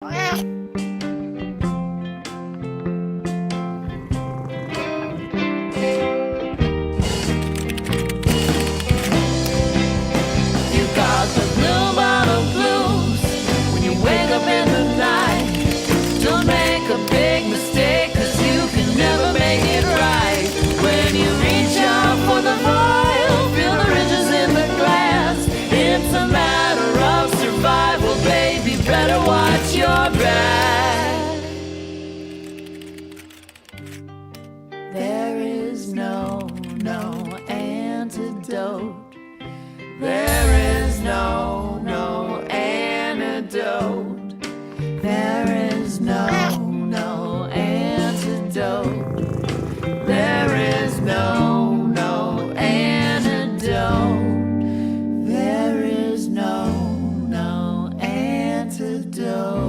got the blue bottle blues when you wake up in the night. Don't make a big mistake, 'cause you can never make it right. When you reach out for the vial, feel the ridges in the glass. It's a matter of survival, baby, better watch your back. There is no antidote. There is no antidote. There is no antidote. There is no antidote. There is no antidote.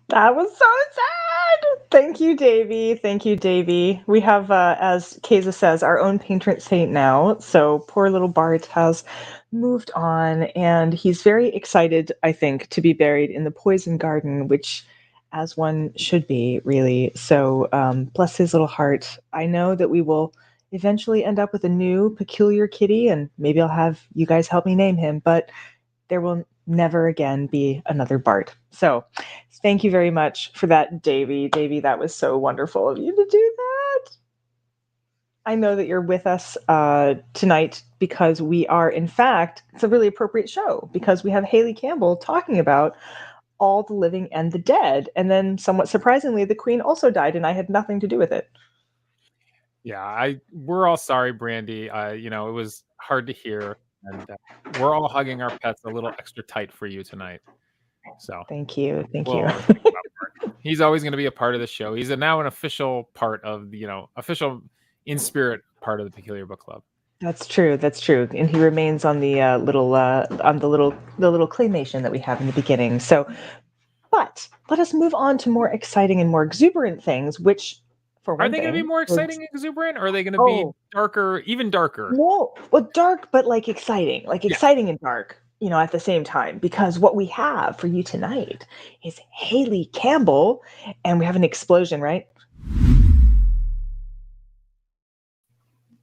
That was so sad. Thank you, Davey. Thank you, Davey. We have, as Keza says, our own patron saint now. So poor little Bart has moved on, and he's very excited, I think, to be buried in the poison garden, which, as one should be, really. So bless his little heart. I know that we will eventually end up with a new peculiar kitty, and maybe I'll have you guys help me name him, but there will never again be another Bart. So thank you very much for that, Davey. Davey, that was so wonderful of you to do that. I know that you're with us tonight because we are, in fact, it's a really appropriate show because we have Hayley Campbell talking about all the living and the dead. And then somewhat surprisingly, the Queen also died and I had nothing to do with it. Yeah, we're all sorry, Brandy. It was hard to hear. And we're all hugging our pets a little extra tight for you tonight. So thank you. He's always going to be a part of the show. He's now an official part of the, official in spirit part of the Peculiar Book Club. That's true. And he remains on the little claymation that we have in the beginning. So, but let us move on to more exciting and more exuberant things, which. Are they going to be more exciting and exuberant, or are they going to be darker, even darker? No, well, dark, but exciting, exciting and dark, at the same time. Because what we have for you tonight is Hayley Campbell, and we have an explosion, right?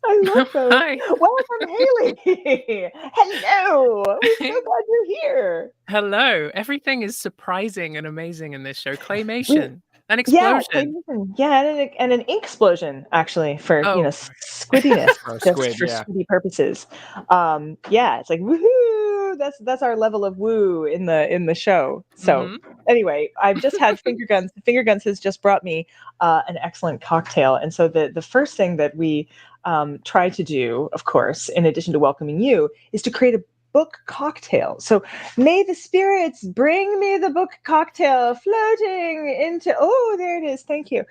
I love that. Hi. Welcome, Hayley. Hello. We're so glad you're here. Hello. Everything is surprising and amazing in this show. Claymation. An explosion. And an ink explosion, actually, for squiddiness, for squiddy purposes. It's like woohoo! That's our level of woo in the show. So anyway, I've just had Finger Guns. Finger Guns has just brought me an excellent cocktail, and so the first thing that we try to do, of course, in addition to welcoming you, is to create a book cocktail. So may the spirits bring me the book cocktail floating into, there it is. Thank you.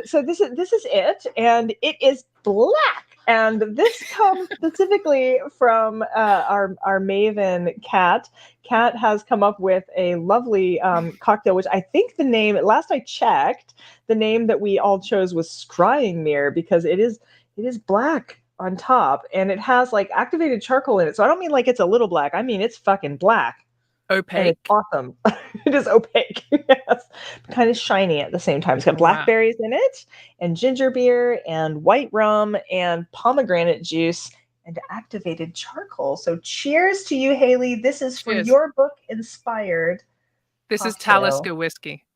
So this is it, and it is black. And this comes specifically from our maven Kat. Kat has come up with a lovely cocktail, which I think the name, last I checked, the name that we all chose was Scrying Mirror, because it is black on top, and it has activated charcoal in it. So I don't mean it's a little black. I mean it's fucking black. Opaque. And it's awesome. It is opaque. Yes. Kind of shiny at the same time. It's got blackberries in it, and ginger beer, and white rum, and pomegranate juice, and activated charcoal. So cheers to you, Hayley. This is for your book inspired. This cocktail. Is Talisker whiskey.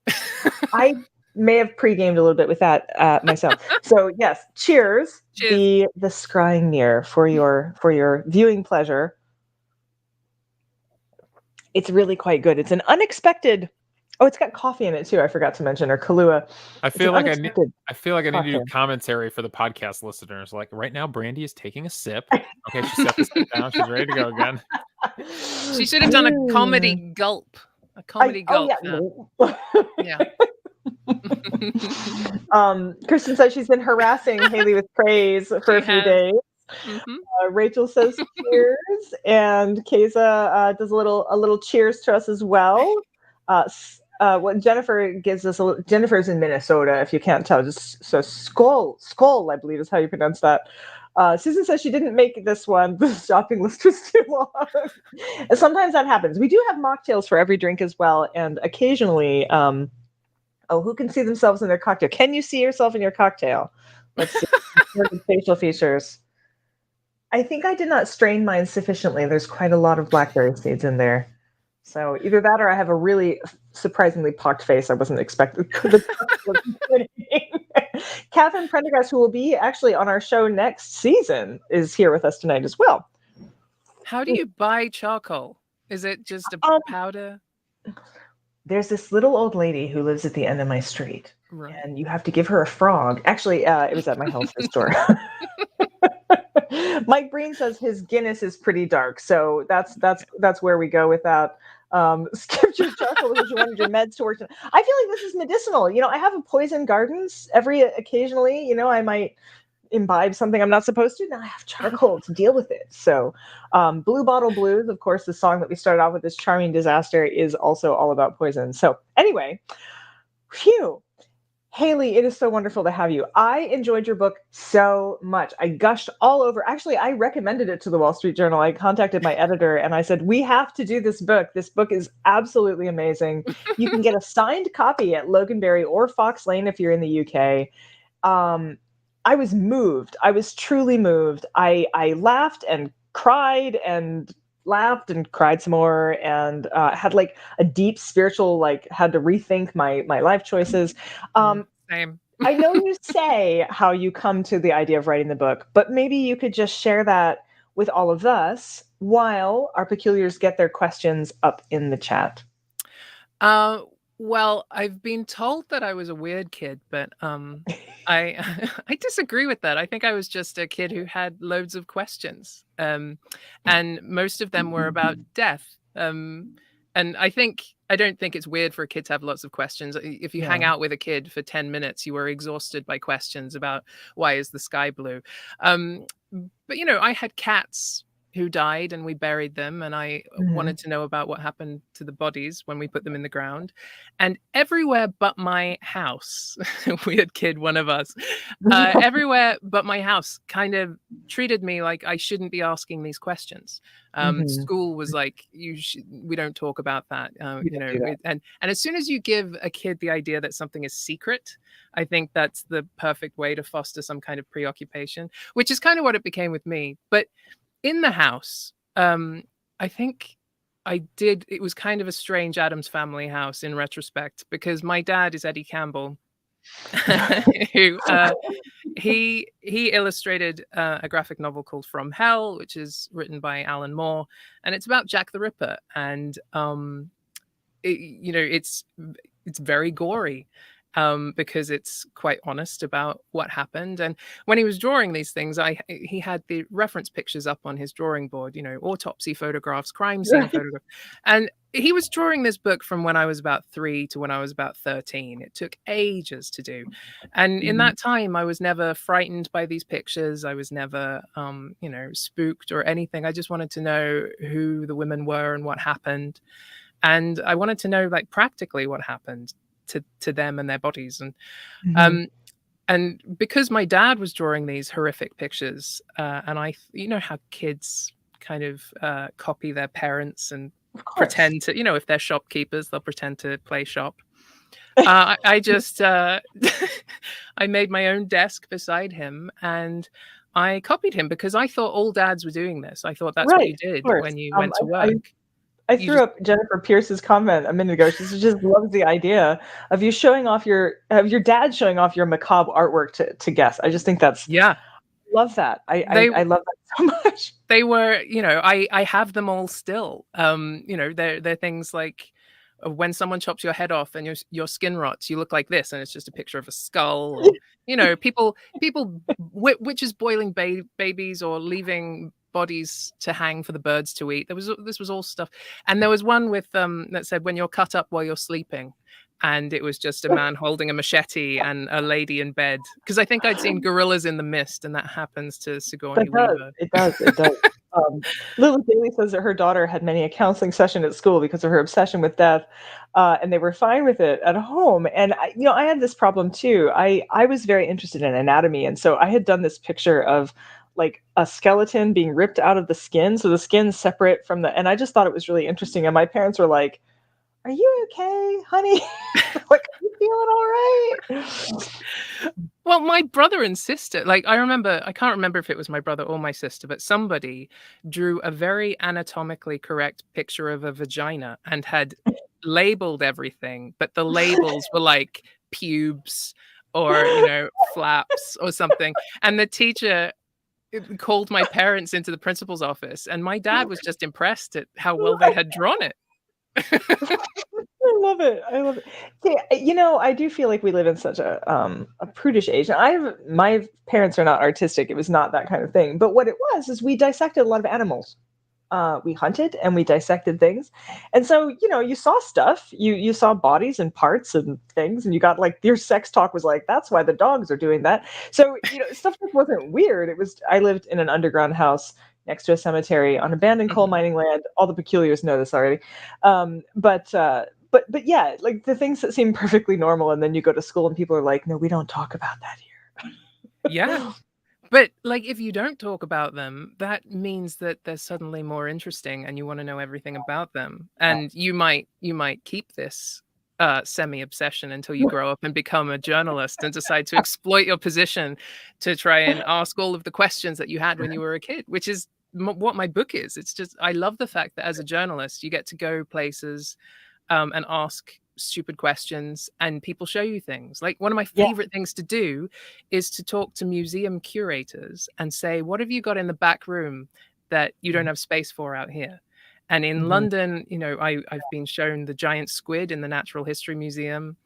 I may have pre-gamed a little bit with that myself. So yes, cheers. The scrying mirror for your viewing pleasure. It's really quite good. It's an unexpected. Oh, it's got coffee in it too. I forgot to mention, or Kahlua. I feel like I need to do commentary for the podcast listeners. Like right now, Brandy is taking a sip. Okay, she set the sip down. She's ready to go again. She should have done a comedy gulp. A comedy gulp. Yeah. Kristen says she's been harassing Hayley with praise for a few days. Rachel says cheers, and Keza does a little cheers to us as well. What Jennifer gives us Jennifer's in Minnesota, if you can't tell. Just so skull, I believe is how you pronounce that. Susan says she didn't make this one. The shopping list was too long. And sometimes that happens. We do have mocktails for every drink as well, and occasionally, who can see themselves in their cocktail? Can you see yourself in your cocktail? Let's see. Facial features. I think I did not strain mine sufficiently. There's quite a lot of blackberry seeds in there. So either that or I have a really surprisingly pocked face I wasn't expecting. Catherine Prendergast, who will be actually on our show next season, is here with us tonight as well. How do you buy charcoal? Is it just a powder? There's this little old lady who lives at the end of my street. Right. And you have to give her a frog. Actually, it was at my health food store. Mike Breen says his Guinness is pretty dark, so that's where we go with that. Skip your charcoal because you wanted your meds to work. I feel like this is medicinal. I have a poison gardens occasionally. I might imbibe something I'm not supposed to. Now I have charcoal to deal with it. So, Blue Bottle Blues, of course, the song that we started off with, this charming disaster, is also all about poison. So, anyway, phew. Hayley, it is so wonderful to have you. I enjoyed your book so much. I gushed all over. Actually, I recommended it to the Wall Street Journal. I contacted my editor and I said, we have to do this book. This book is absolutely amazing. You can get a signed copy at Loganberry or Fox Lane if you're in the UK. I was moved. I was truly moved. I laughed and cried and laughed and cried some more, and had like a deep spiritual, had to rethink my life choices. Same. I know you say how you come to the idea of writing the book, but maybe you could just share that with all of us while our peculiars get their questions up in the chat. Well, I've been told that I was a weird kid, but I disagree with that. I think I was just a kid who had loads of questions, and most of them were about death. And I don't think it's weird for a kid to have lots of questions. If you hang out with a kid for 10 minutes, you are exhausted by questions about why is the sky blue. But I had cats who died and we buried them, and I wanted to know about what happened to the bodies when we put them in the ground. And everywhere but my house, weird kid, one of us, everywhere but my house kind of treated me like I shouldn't be asking these questions. School was like, we don't talk about that, and as soon as you give a kid the idea that something is secret, I think that's the perfect way to foster some kind of preoccupation, which is kind of what it became with me. But in the house, I think it was kind of a strange Addams Family house in retrospect, because my dad is Eddie Campbell, who he illustrated a graphic novel called From Hell, which is written by Alan Moore, and it's about Jack the Ripper, and it's very gory. Because it's quite honest about what happened. And when he was drawing these things, he had the reference pictures up on his drawing board, autopsy photographs, crime scene photographs. And he was drawing this book from when I was about 3 to when I was about 13. It took ages to do. And in that time, I was never frightened by these pictures. I was never, spooked or anything. I just wanted to know who the women were and what happened. And I wanted to know, practically what happened to them and their bodies. And because my dad was drawing these horrific pictures, and how kids kind of copy their parents and pretend to, if they're shopkeepers, they'll pretend to play shop. I just I made my own desk beside him and I copied him because I thought all dads were doing this. I thought that's what you did when you went to work. I threw up Jennifer Pierce's comment a minute ago. She just loves the idea of you showing off your dad showing off your macabre artwork to guests. I just think that's love that. I love that so much. They were, I have them all still. They're things like when someone chops your head off and your skin rots, you look like this, and it's just a picture of a skull. Or, people witches boiling babies or leaving bodies to hang for the birds to eat. This was all stuff, and there was one with that said when you're cut up while you're sleeping, and it was just a man holding a machete and a lady in bed. Because I think I'd seen Gorillas in the Mist, and that happens to Sigourney Weaver. It does. Lily Daly says that her daughter had many a counseling session at school because of her obsession with death, and they were fine with it at home. And I had this problem too. I was very interested in anatomy, and so I had done this picture of like a skeleton being ripped out of the skin, so the skin's separate from and I just thought it was really interesting. And my parents were like, "Are you okay, honey? Like, are you feeling all right?" Well, my brother and sister, like I can't remember if it was my brother or my sister, but somebody drew a very anatomically correct picture of a vagina and had labeled everything, but the labels were like pubes or, flaps or something. And the teacher called my parents into the principal's office, and my dad was just impressed at how well they had drawn it. I love it. See, I do feel like we live in such a prudish age. My parents are not artistic. It was not that kind of thing. But what it was is we dissected a lot of animals. We hunted and we dissected things. And so, you saw stuff. You saw bodies and parts and things, and you got like your sex talk was like, that's why the dogs are doing that. So, stuff that wasn't weird. I lived in an underground house next to a cemetery on abandoned coal mining land. All the peculiars know this already. But yeah, like the things that seem perfectly normal, and then you go to school and people are like, no, we don't talk about that here. Yeah. But like, if you don't talk about them, that means that they're suddenly more interesting and you want to know everything about them. And you might keep this semi-obsession until you grow up and become a journalist and decide to exploit your position to try and ask all of the questions that you had when you were a kid, which is what my book is. It's just, I love the fact that as a journalist, you get to go places and ask stupid questions, and people show you things. Like one of my favorite things to do is to talk to museum curators and say, what have you got in the back room that you don't have space for out here? And in London, I've been shown the giant squid in the Natural History Museum,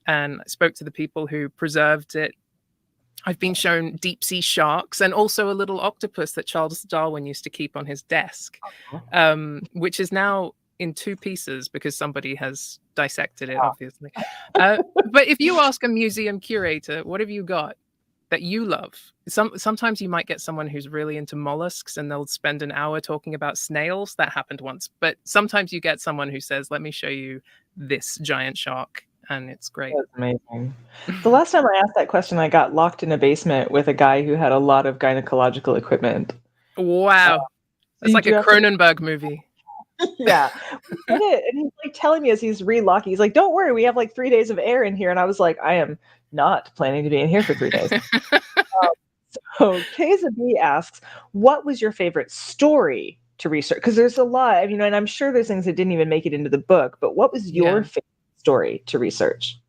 and I spoke to the people who preserved it. I've been shown deep sea sharks and also a little octopus that Charles Darwin used to keep on his desk, which is now in 2 pieces because somebody has dissected it, obviously. But if you ask a museum curator, what have you got that you love? Sometimes you might get someone who's really into mollusks and they'll spend an hour talking about snails. That happened once. But sometimes you get someone who says, let me show you this giant shark. And it's great. That's amazing. The last time I asked that question, I got locked in a basement with a guy who had a lot of gynecological equipment. Wow. It's like a Cronenberg movie. Yeah. We did it. And he's like telling me as he's relocking, he's like, don't worry, we have like 3 days of air in here. And I was like, I am not planning to be in here for 3 days. So Keza B asks, what was your favorite story to research? Because there's a lot, and I'm sure there's things that didn't even make it into the book, but what was your favorite story to research?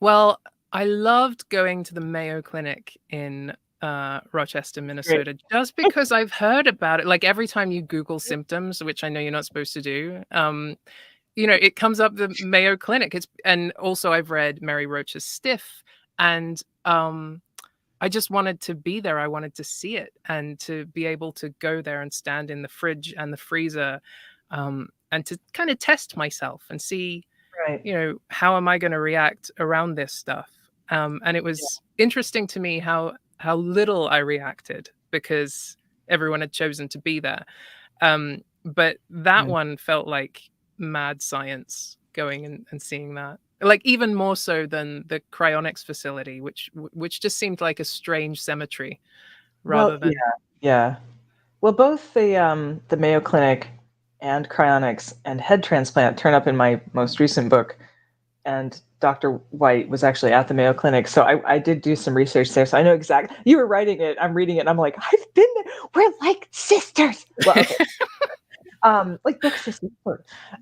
Well, I loved going to the Mayo Clinic in Rochester, Minnesota, just because I've heard about it. Like every time you Google symptoms, which I know you're not supposed to do, it comes up the Mayo Clinic. And also I've read Mary Roach's Stiff, and I just wanted to be there. I wanted to see it and to be able to go there and stand in the fridge and the freezer, and to kind of test myself and see, how am I going to react around this stuff? And it was interesting to me how little I reacted because everyone had chosen to be there. But that one felt like mad science, going and seeing that. Like even more so than the Cryonics facility, which just seemed like a strange cemetery rather than... Yeah. Well, both the Mayo Clinic and Cryonics and head transplant turn up in my most recent book. And Dr. White was actually at the Mayo Clinic. So I did do some research there. So I know exactly. You were writing it. I'm reading it. And I'm like, I've been there. We're like sisters. Well, okay. Like book sisters.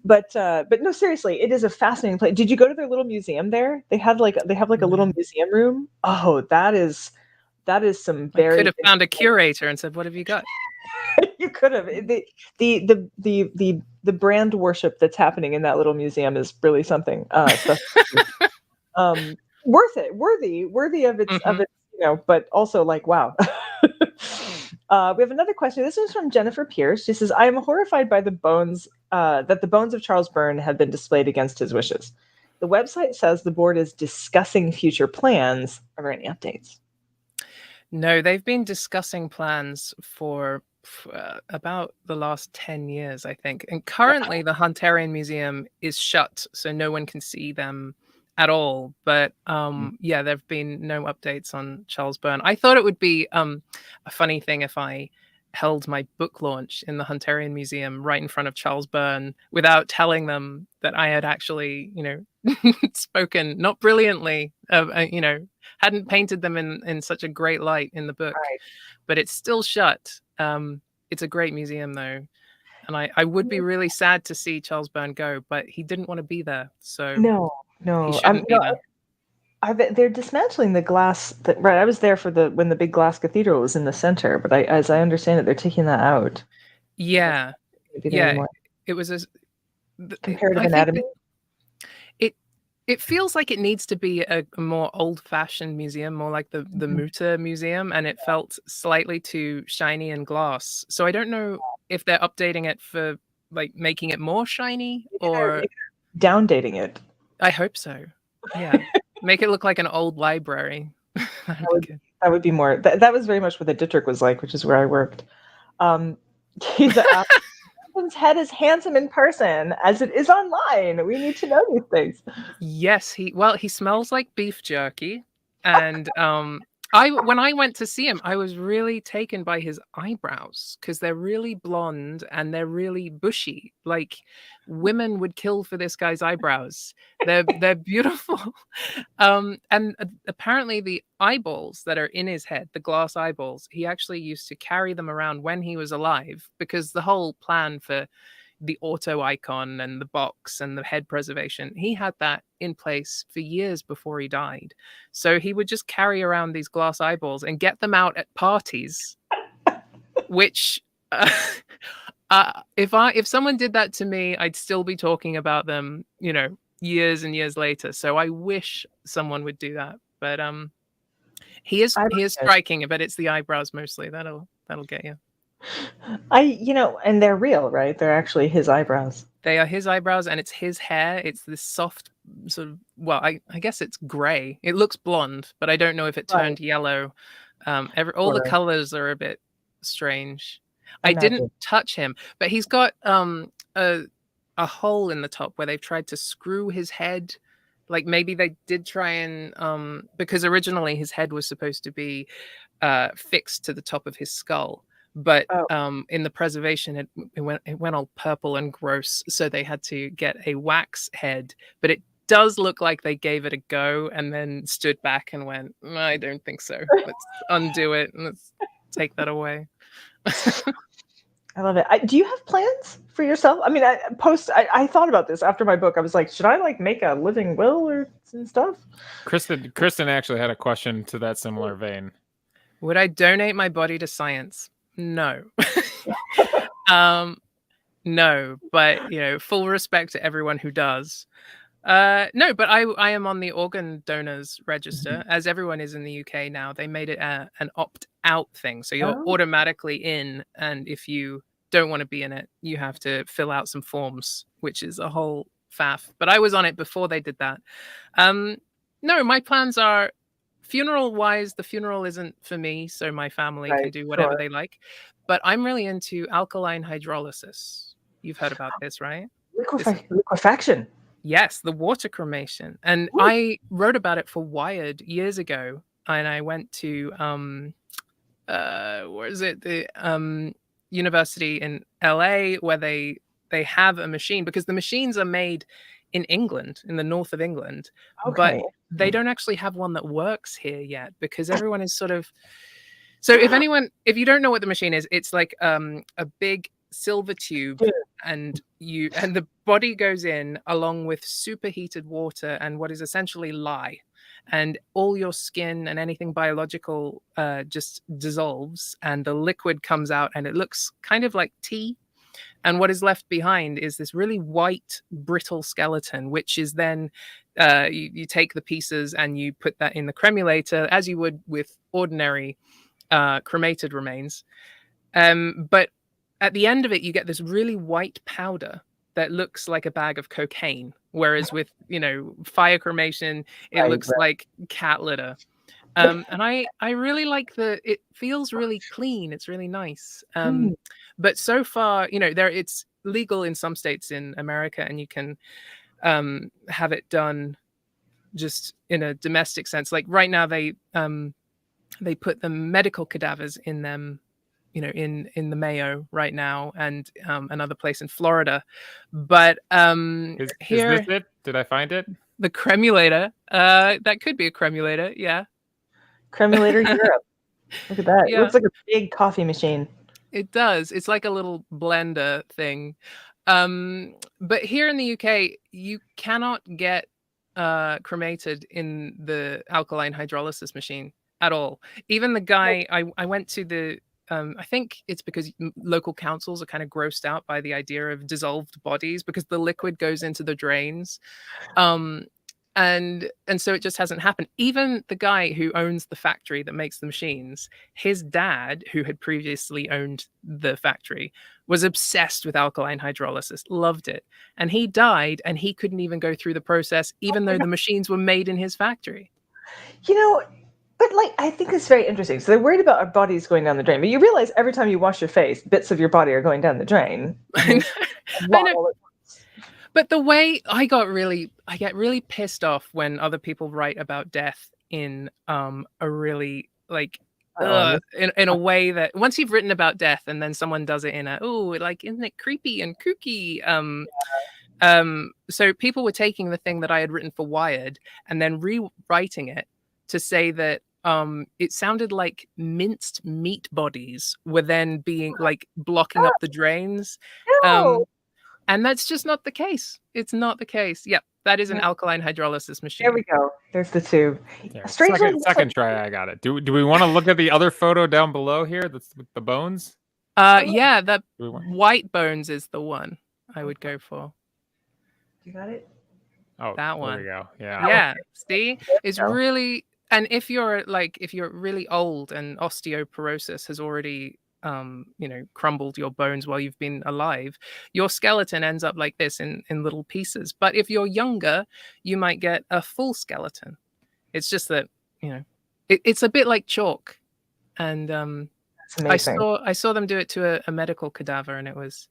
But no, seriously, it is a fascinating place. Did you go to their little museum there? They have like a little museum room. Oh, that is some very... I could have found a curator and said, what have you got? You could have. The brand worship that's happening in that little museum is really something. Worth it, worthy of its, but also like, wow. We have another question. This is from Jennifer Pierce. She says, I am horrified by the bones, that the bones of Charles Byrne have been displayed against his wishes. The website says the board is discussing future plans. Are there any updates? No, they've been discussing plans for about the last 10 years, I think. And currently the Hunterian Museum is shut, so no one can see them at all. But yeah, there have been no updates on Charles Byrne. I thought it would be a funny thing if I held my book launch in the Hunterian Museum right in front of Charles Byrne without telling them that I had actually, spoken, not brilliantly, hadn't painted them in such a great light in the book. Right. But it's still shut. It's a great museum, though. And I would be really sad to see Charles Byrne go, but he didn't want to be there. So No. he shouldn't be there. They're dismantling the glass. Right, I was there for when the big glass cathedral was in the center, but as I understand it, they're taking that out. Yeah, it was comparative anatomy. It feels like it needs to be a more old-fashioned museum, more like the Mutter Museum, and it felt slightly too shiny and glass. So I don't know if they're updating it for like making it more shiny or downdating it. I hope so. Yeah, make it look like an old library. That would be more. That was very much what the Dittrich was like, which is where I worked. His head is handsome in person as it is online. We need to know these things. Yes, he smells like beef jerky, and when I went to see him, I was really taken by his eyebrows because they're really blonde and they're really bushy. Like women would kill for this guy's eyebrows. They're beautiful. And apparently the eyeballs that are in his head, the glass eyeballs, he actually used to carry them around when he was alive, because the whole plan for the auto icon and the box and the head preservation, he had that in place for years before he died. So he would just carry around these glass eyeballs and get them out at parties, which if someone did that to me, I'd still be talking about them, years and years later. So I wish someone would do that. But he is striking, but it's the eyebrows mostly that'll get you. And they're real, right? They're actually his eyebrows. They are his eyebrows, and it's his hair. It's this soft sort of, well, I guess it's gray. It looks blonde, but I don't know if it turned yellow. All the colors are a bit strange. I didn't touch him, but he's got a hole in the top where they've tried to screw his head. Like maybe they did try and because originally his head was supposed to be fixed to the top of his skull. But in the preservation, it went all purple and gross, so they had to get a wax head. But it does look like they gave it a go and then stood back and went, I don't think so. Let's undo it and let's take that away. I love it. Do you have plans for yourself? I mean, I thought about this after my book. I was like, should I make a living will or some stuff? Kristen actually had a question to that similar vein. Would I donate my body to science? No. No, but full respect to everyone who does. No, but I am on the organ donors register, as everyone is in the UK now. They made it an opt-out thing, so you're automatically in, and if you don't want to be in it, you have to fill out some forms, which is a whole faff. But I was on it before they did that. No, my plans are, funeral-wise, the funeral isn't for me, so my family can do whatever they like. But I'm really into alkaline hydrolysis. You've heard about this, right? Liquefaction. Yes, the water cremation. And I wrote about it for Wired years ago. And I went to, where is it? The university in LA, where they have a machine, because the machines are made in England, in the north of England. But they don't actually have one that works here yet, because everyone is sort of... So if you don't know what the machine is, it's like a big silver tube, and the body goes in along with superheated water and what is essentially lye, and all your skin and anything biological just dissolves, and the liquid comes out, and it looks kind of like tea. And what is left behind is this really white, brittle skeleton, which is then you take the pieces and you put that in the cremulator, as you would with ordinary cremated remains. But at the end of it, you get this really white powder that looks like a bag of cocaine. Whereas with, fire cremation, it looks like cat litter. And I really like it feels really clean. It's really nice. But so far, it's legal in some states in America, and you can have it done just in a domestic sense. Like right now, they put the medical cadavers in them, in the Mayo right now, and another place in Florida. But is this it? Did I find it? The cremulator. That could be a cremulator. Yeah. Cremulator Europe. Look at that. Yeah. It looks like a big coffee machine. It does. It's like a little blender thing. But here in the UK, you cannot get cremated in the alkaline hydrolysis machine at all. Even the guy, I went to the I think it's because local councils are kind of grossed out by the idea of dissolved bodies, because the liquid goes into the drains. And so it just hasn't happened. Even the guy who owns the factory that makes the machines, his dad, who had previously owned the factory, was obsessed with alkaline hydrolysis, loved it. And he died, and he couldn't even go through the process, even though the machines were made in his factory. But I think it's very interesting. So they're worried about our bodies going down the drain, but you realize every time you wash your face, bits of your body are going down the drain. I know. But the way I get really pissed off when other people write about death in a really in a way that once you've written about death and then someone does it in isn't it creepy and kooky? So people were taking the thing that I had written for Wired and then rewriting it to say that it sounded like minced meat bodies were then being blocking up the drains. No. And that's just not the case. It's not the case. Yep, that is an alkaline hydrolysis machine. There we go. There's the tube. Yeah, second try, I got it. Do we want to look at the other photo down below here? That's with the bones. Yeah, that white bones is the one I would go for. You got it. Oh, that one. There we go. Yeah. Yeah. See, it's really, and if you're really old and osteoporosis has already crumbled your bones while you've been alive, your skeleton ends up like this in little pieces. But if you're younger, you might get a full skeleton. It's just that, it's a bit like chalk. And I saw them do it to a medical cadaver, and it was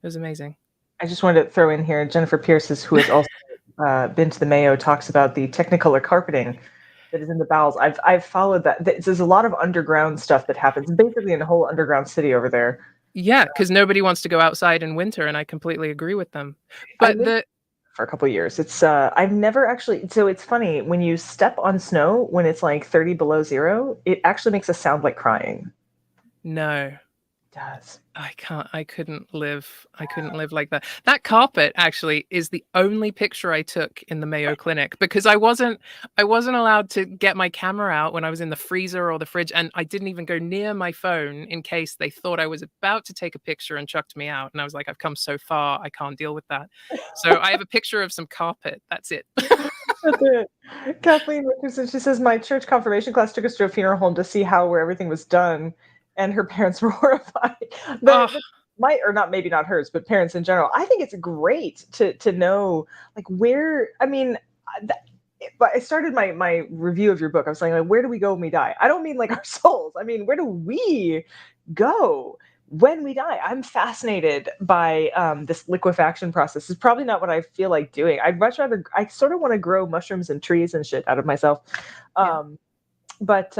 amazing. I just wanted to throw in here, Jennifer Pierce, who has also been to the Mayo, talks about the Technicolor carpeting that is in the bowels. I've followed that. There's a lot of underground stuff that happens, basically in a whole underground city over there. Yeah, because nobody wants to go outside in winter, and I completely agree with them. But for a couple of years, it's I've never actually. So it's funny when you step on snow when it's like 30 below zero, it actually makes us sound like crying. No. It does. I couldn't live like that. That carpet actually is the only picture I took in the Mayo Clinic, because I wasn't allowed to get my camera out when I was in the freezer or the fridge, and I didn't even go near my phone in case they thought I was about to take a picture and chucked me out. And I was like, I've come so far, I can't deal with that. So I have a picture of some carpet. That's it. That's it. Kathleen Richardson, she says, my church confirmation class took us to a funeral home to see where everything was done. And her parents were horrified. Maybe not hers, but parents in general. I think it's great to know where. I mean, I started my review of your book. I was saying where do we go when we die? I don't mean our souls. I mean, where do we go when we die? I'm fascinated by this liquefaction process. It's probably not what I feel like doing. I'd much rather. I sort of want to grow mushrooms and trees and shit out of myself. But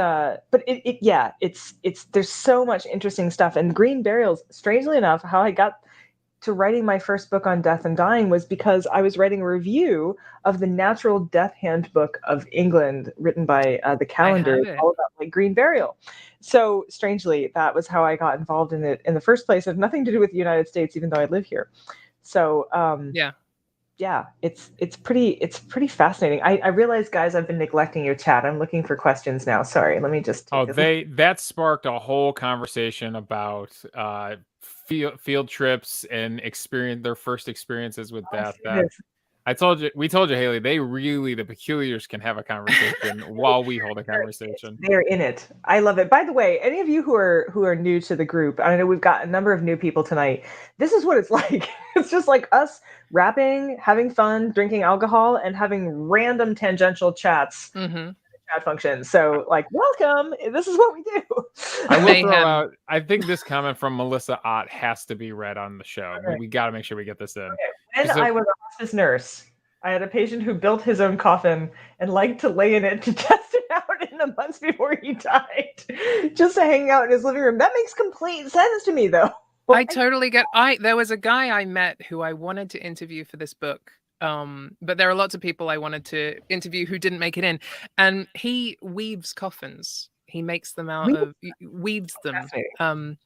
it's there's so much interesting stuff. And green burials, strangely enough, how I got to writing my first book on death and dying was because I was writing a review of the Natural Death Handbook of England, written by the Calendar, all about green burial. So strangely, that was how I got involved in it in the first place. It had nothing to do with the United States, even though I live here. So yeah, it's pretty fascinating. I realize, guys, I've been neglecting your chat. I'm looking for questions now. Sorry, let me just. That sparked a whole conversation about field trips and their first experiences with death. we told you, Hayley, the peculiars can have a conversation while we hold a conversation. They're in it. I love it. By the way, any of you who are new to the group, I know we've got a number of new people tonight. This is what it's like. It's just like us rapping, having fun, drinking alcohol, and having random tangential chats. Chat function. So, like, welcome. This is what we do. I will throw out. I think this comment from Melissa Ott has to be read on the show. Right. We got to make sure we get this in. Okay. When I was a hospice nurse, I had a patient who built his own coffin and liked to lay in it to test it out in the months before he died, just to hang out in his living room. That makes complete sense to me, though. I totally get. There was a guy I met who I wanted to interview for this book. But there are lots of people I wanted to interview who didn't make it in, and he weaves coffins. He makes them weaves them.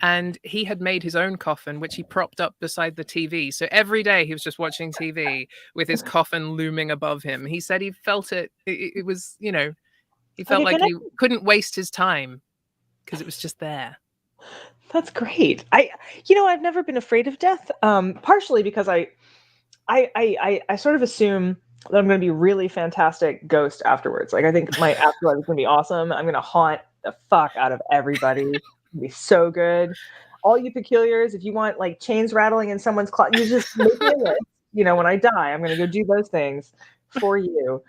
And he had made his own coffin, which he propped up beside the TV. So every day he was just watching TV with his coffin looming above him. He said he felt it. It was, he felt like he couldn't waste his time because it was just there. That's great. I've never been afraid of death. Partially because I sort of assume that I'm going to be a really fantastic ghost afterwards. Like, I think my afterlife is going to be awesome. I'm going to haunt the fuck out of everybody. It's going to be so good. All you peculiars, if you want like chains rattling in someone's closet, you just make me a list. When I die, I'm going to go do those things for you.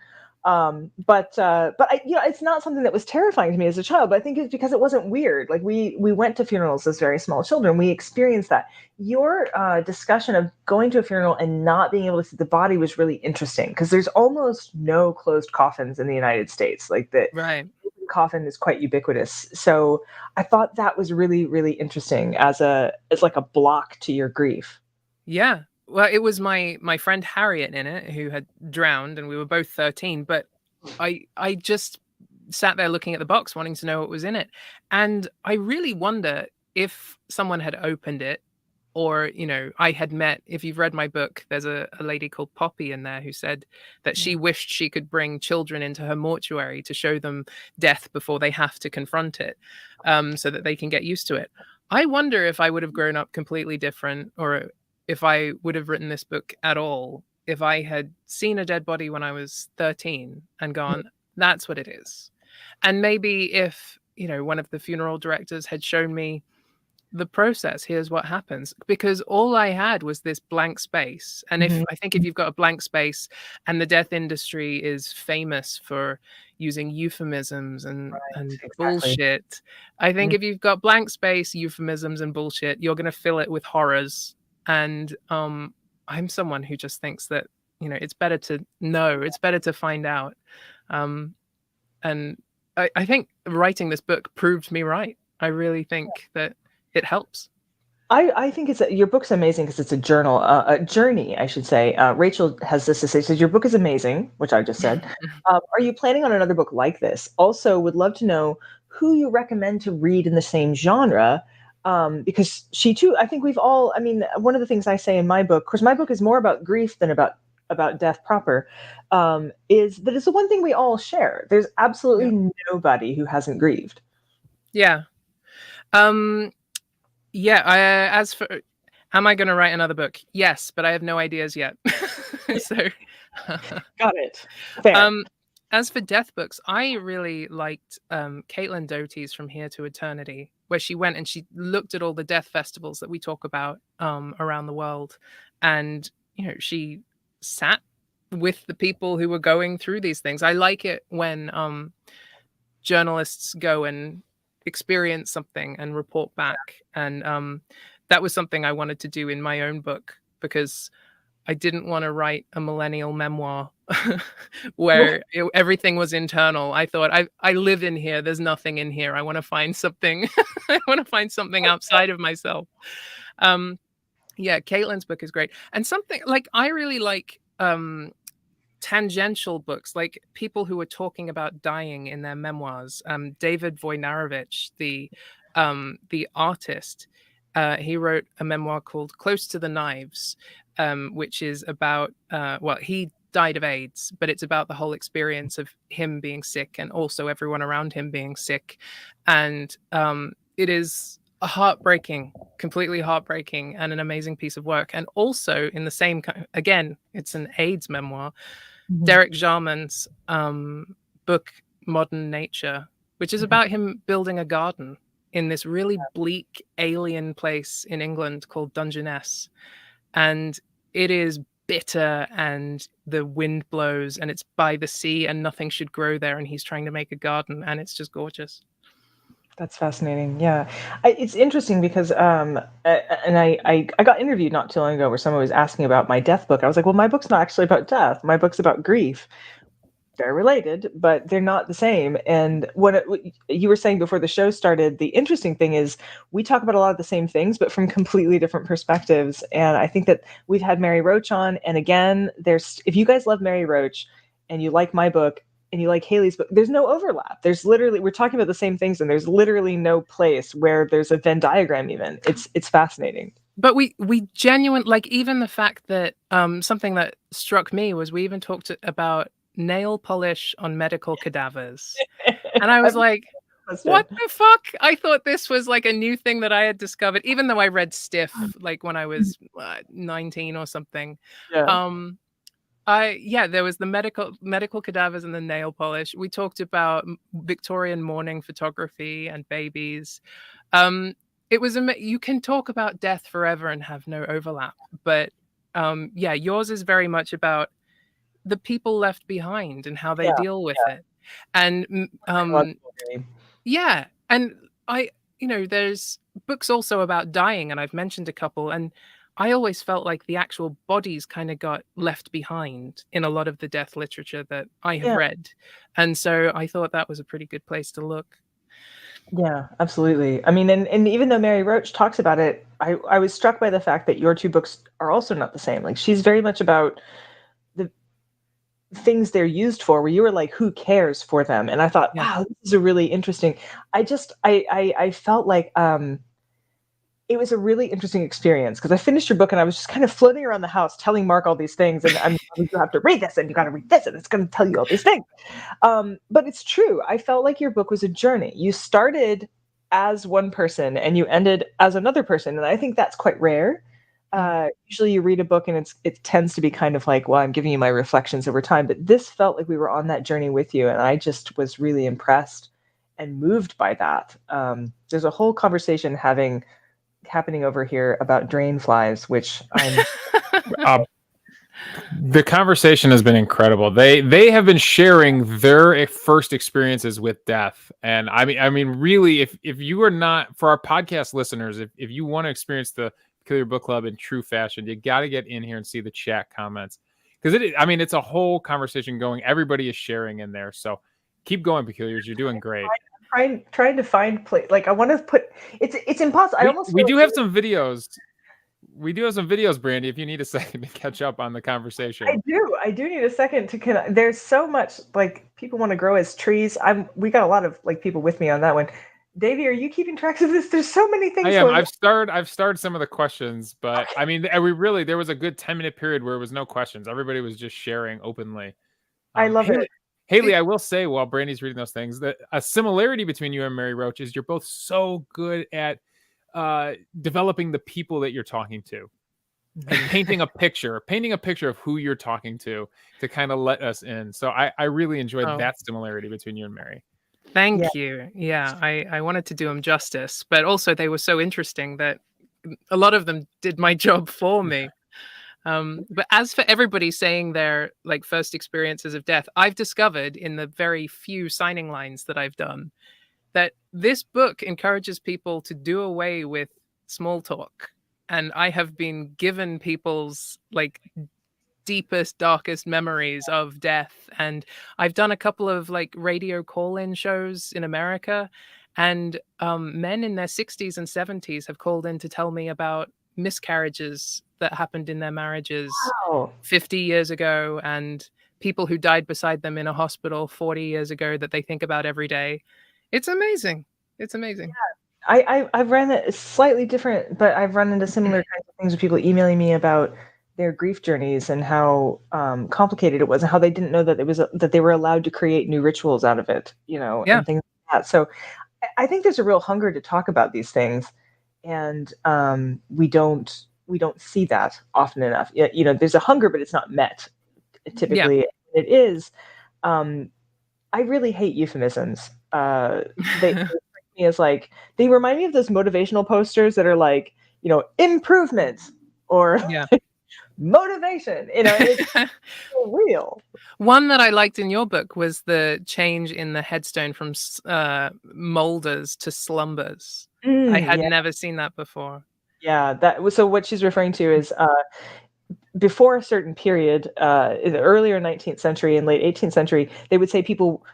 But it's not something that was terrifying to me as a child, but I think it's because it wasn't weird. Like we went to funerals as very small children. We experienced that. Your discussion of going to a funeral and not being able to see the body was really interesting because there's almost no closed coffins in the United States. Like the coffin is quite ubiquitous. So I thought that was really, really interesting as like a block to your grief. Yeah. Well, it was my friend Harriet in it who had drowned, and we were both 13. But I just sat there looking at the box, wanting to know what was in it. And I really wonder if someone had opened it, or, I had met, if you've read my book, there's a lady called Poppy in there who said that she wished she could bring children into her mortuary to show them death before they have to confront it, so that they can get used to it. I wonder if I would have grown up completely different, or if I would have written this book at all, if I had seen a dead body when I was 13 and gone, that's what it is. And maybe if, one of the funeral directors had shown me the process, here's what happens, because all I had was this blank space. And I think if you've got a blank space, and the death industry is famous for using euphemisms and bullshit, I think if you've got blank space, euphemisms and bullshit, you're going to fill it with horrors. And I'm someone who just thinks that, it's better to know, it's better to find out. And I think writing this book proved me right. I really think that it helps. I think your book's amazing because it's a journey, I should say. Rachel has this to say. She says, your book is amazing, which I just said. Are you planning on another book like this? Also, would love to know who you recommend to read in the same genre. Because she too, I think we've all, one of the things I say in my book, of course, my book is more about grief than about death proper, is that it's the one thing we all share. There's absolutely nobody who hasn't grieved. Yeah. As for, am I going to write another book? Yes, but I have no ideas yet. So got it. Fair. As for death books, I really liked Caitlin Doty's From Here to Eternity, where she went and she looked at all the death festivals that we talk about around the world. And, she sat with the people who were going through these things. I like it when journalists go and experience something and report back. And that was something I wanted to do in my own book, because I didn't want to write a millennial memoir where everything was internal. I thought, I live in here. There's nothing in here. I want to find something. I want to find something outside of myself. Caitlin's book is great. And something like, I really like tangential books, like people who are talking about dying in their memoirs. David Wojnarowicz, the artist, he wrote a memoir called Close to the Knives, which is about, he died of AIDS, but it's about the whole experience of him being sick and also everyone around him being sick. And it is heartbreaking, completely heartbreaking, and an amazing piece of work. And also in the same, again, it's an AIDS memoir, Derek Jarman's book, Modern Nature, which is about him building a garden in this really bleak alien place in England called Dungeness. And it is bitter, and the wind blows, and it's by the sea, and nothing should grow there. And he's trying to make a garden, and it's just gorgeous. That's fascinating. Yeah, it's interesting because and I got interviewed not too long ago where someone was asking about my death book. I was like, well, my book's not actually about death. My book's about grief. They're related, but they're not the same. And what you were saying before the show started, the interesting thing is we talk about a lot of the same things, but from completely different perspectives. And I think that we've had Mary Roach on, and again, if you guys love Mary Roach and you like my book and you like Hayley's book, there's no overlap. We're talking about the same things, and there's literally no place where there's a Venn diagram even. It's fascinating. But we genuinely, like, even the fact that something that struck me was we even talked about nail polish on medical cadavers. And I was like, what the fuck? I thought this was like a new thing that I had discovered, even though I read Stiff like when I was 19 or something. Yeah. There was the medical cadavers and the nail polish. We talked about Victorian mourning photography and babies. It was you can talk about death forever and have no overlap, but yeah, yours is very much about the people left behind and how they deal with it. And yeah, and there's books also about dying, and I've mentioned a couple, and I always felt like the actual bodies kind of got left behind in a lot of the death literature that I have read. And so I thought that was a pretty good place to look. Yeah, absolutely. I mean, and even though Mary Roach talks about it, I was struck by the fact that your two books are also not the same. Like, she's very much about the things they're used for, where you were like, who cares for them? And I thought, wow, this is a really interesting. I felt like it was a really interesting experience, because I finished your book and I was just kind of floating around the house telling Mark all these things, and you have to read this and you got to read this and it's going to tell you all these things. But it's true. I felt like your book was a journey. You started as one person and you ended as another person. And I think that's quite rare. Usually you read a book and it tends to be kind of like, well, I'm giving you my reflections over time. But this felt like we were on that journey with you. And I just was really impressed and moved by that. There's a whole conversation happening over here about drain flies, which I'm the conversation has been incredible. They have been sharing their first experiences with death, and I mean really, if you are not, for our podcast listeners, if you want to experience the Peculiar Book Club in true fashion, you got to get in here and see the chat comments, because it's a whole conversation going. Everybody is sharing in there, so keep going, Peculiars. You're doing great. Trying to find like I want to put it's impossible. We do have some videos. We do have some videos, Brandy, if you need a second to catch up on the conversation. I do need a second to there's so much, like, people want to grow as trees. We got a lot of like people with me on that one. Davey, are you keeping tracks of this? There's so many things. I am. I've started some of the questions, but I mean, there was a good 10-minute period where it was no questions. Everybody was just sharing openly. I love it. Haley, I will say, while Brandy's reading those things, that a similarity between you and Mary Roach is you're both so good at developing the people that you're talking to, and painting a picture of who you're talking to kind of let us in. So I really enjoyed that similarity between you and Mary. Thank you. Yeah, I wanted to do them justice, but also they were so interesting that a lot of them did my job for me. But as for everybody saying their like first experiences of death, I've discovered in the very few signing lines that I've done that this book encourages people to do away with small talk. And I have been given people's like deepest, darkest memories of death. And I've done a couple of like radio call-in shows in America, and men in their 60s and 70s have called in to tell me about miscarriages that happened in their marriages 50 years ago, and people who died beside them in a hospital 40 years ago that they think about every day. It's amazing. It's amazing. Yeah. I've run it slightly different, but I've run into similar kinds of things with people emailing me about their grief journeys and how complicated it was, and how they didn't know that that they were allowed to create new rituals out of it, and things like that. So I think there's a real hunger to talk about these things. and we don't see that often enough. There's a hunger, but it's not met typically. Yeah. It is. I really hate euphemisms. They strike me as like, they remind me of those motivational posters that are like, improvement or Yeah. motivation. It's so real. One that I liked in your book was the change in the headstone from molders to slumbers. I had Yeah. never seen that before. Yeah, so what she's referring to is before a certain period, in the earlier 19th century and late 18th century, they would say people,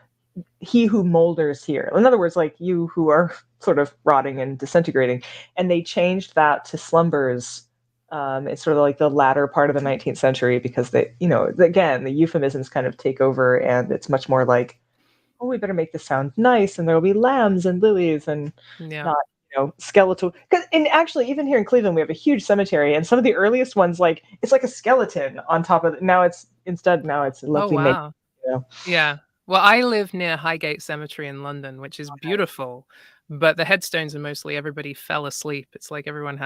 he who molders here. In other words, like you who are sort of rotting and disintegrating. And they changed that to slumbers. It's sort of like the latter part of the 19th century because they, again, the euphemisms kind of take over, and it's much more like, oh, we better make this sound nice, and there will be lambs and lilies and not, skeletal. And actually, even here in Cleveland, we have a huge cemetery, and some of the earliest ones, like it's like a skeleton on top of it. Now it's a lovely wow. Yeah. Well, I live near Highgate Cemetery in London, which is beautiful, but the headstones are mostly everybody fell asleep. It's like everyone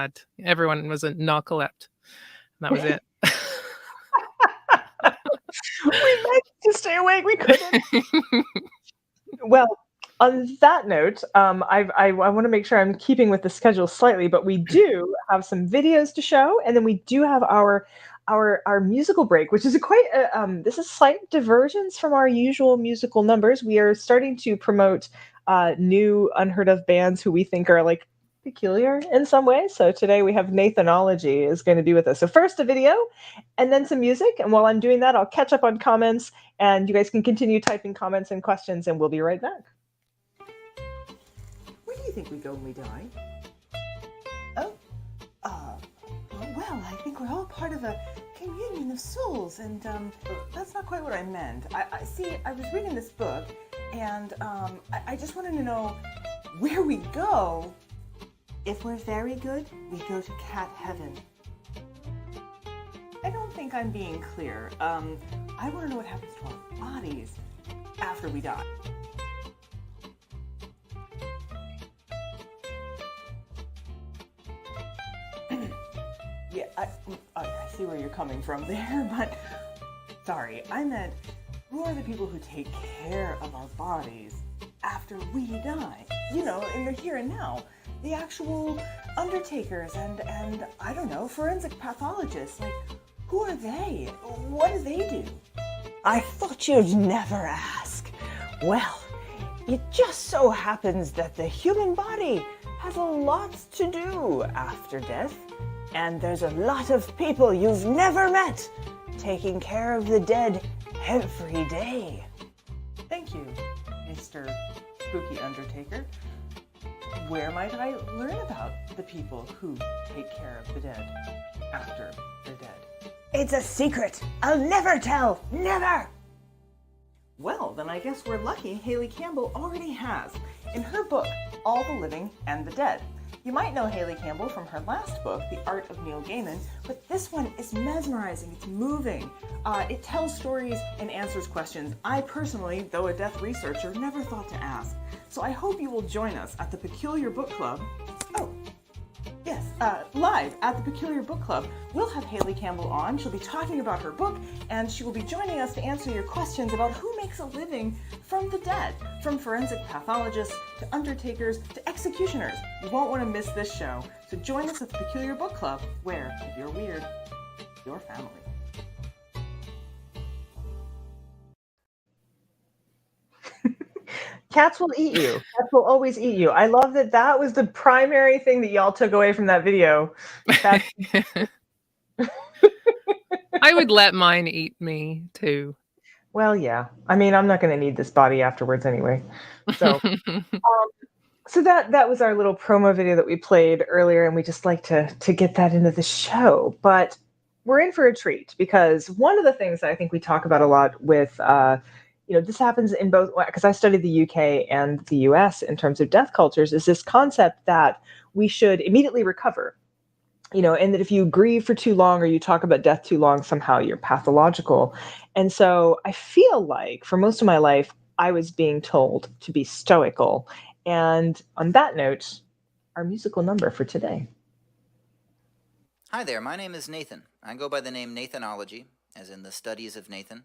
was a narcoleptic. That was it. We managed to stay awake. We couldn't. Well, on that note, I want to make sure I'm keeping with the schedule slightly, but we do have some videos to show, and then we do have our musical break, which is this is slight diversions from our usual musical numbers. We are starting to promote new unheard of bands who we think are like peculiar in some way. So today we have Nathanology is going to be with us. So first a video and then some music. And while I'm doing that, I'll catch up on comments, and you guys can continue typing comments and questions, and we'll be right back. Where do you think we go when we die? Well, I think we're all part of a communion of souls, and that's not quite what I meant. I see, I was reading this book, and I just wanted to know where we go. If we're very good, we go to cat heaven. I don't think I'm being clear. I want to know what happens to our bodies after we die. Yeah, I see where you're coming from there, but sorry, I meant who are the people who take care of our bodies after we die? In the here and now. The actual undertakers and I don't know, forensic pathologists. Like, who are they? What do they do? I thought you'd never ask. Well, it just so happens that the human body has a lot to do after death, and there's a lot of people you've never met taking care of the dead every day. Thank you, Mr. Spooky Undertaker. Where might I learn about the people who take care of the dead after they're dead? It's a secret. I'll never tell. Never! Well, then I guess we're lucky Hayley Campbell already has, in her book, All the Living and the Dead. You might know Hayley Campbell from her last book, The Art of Neil Gaiman, but this one is mesmerizing, it's moving. It tells stories and answers questions I personally, though a death researcher, never thought to ask. So I hope you will join us at the Peculiar Book Club. Oh, yes, live at the Peculiar Book Club. We'll have Hayley Campbell on. She'll be talking about her book, and she will be joining us to answer your questions about who makes a living from the dead, from forensic pathologists to undertakers to executioners. You won't want to miss this show. So join us at the Peculiar Book Club, where, if you're weird, you're family. Cats will eat you. Cats will always eat you. I love that was the primary thing that y'all took away from that video. Cats. I would let mine eat me too. Well, yeah. I mean, I'm not going to need this body afterwards anyway. So, so that was our little promo video that we played earlier, and we just like to get that into the show. But we're in for a treat, because one of the things that I think we talk about a lot with this happens in both, because I studied the UK and the US in terms of death cultures, is this concept that we should immediately recover, and that if you grieve for too long or you talk about death too long, somehow you're pathological. And so I feel like for most of my life, I was being told to be stoical. And on that note, our musical number for today. Hi there, my name is Nathan. I go by the name Nathanology, as in the studies of Nathan,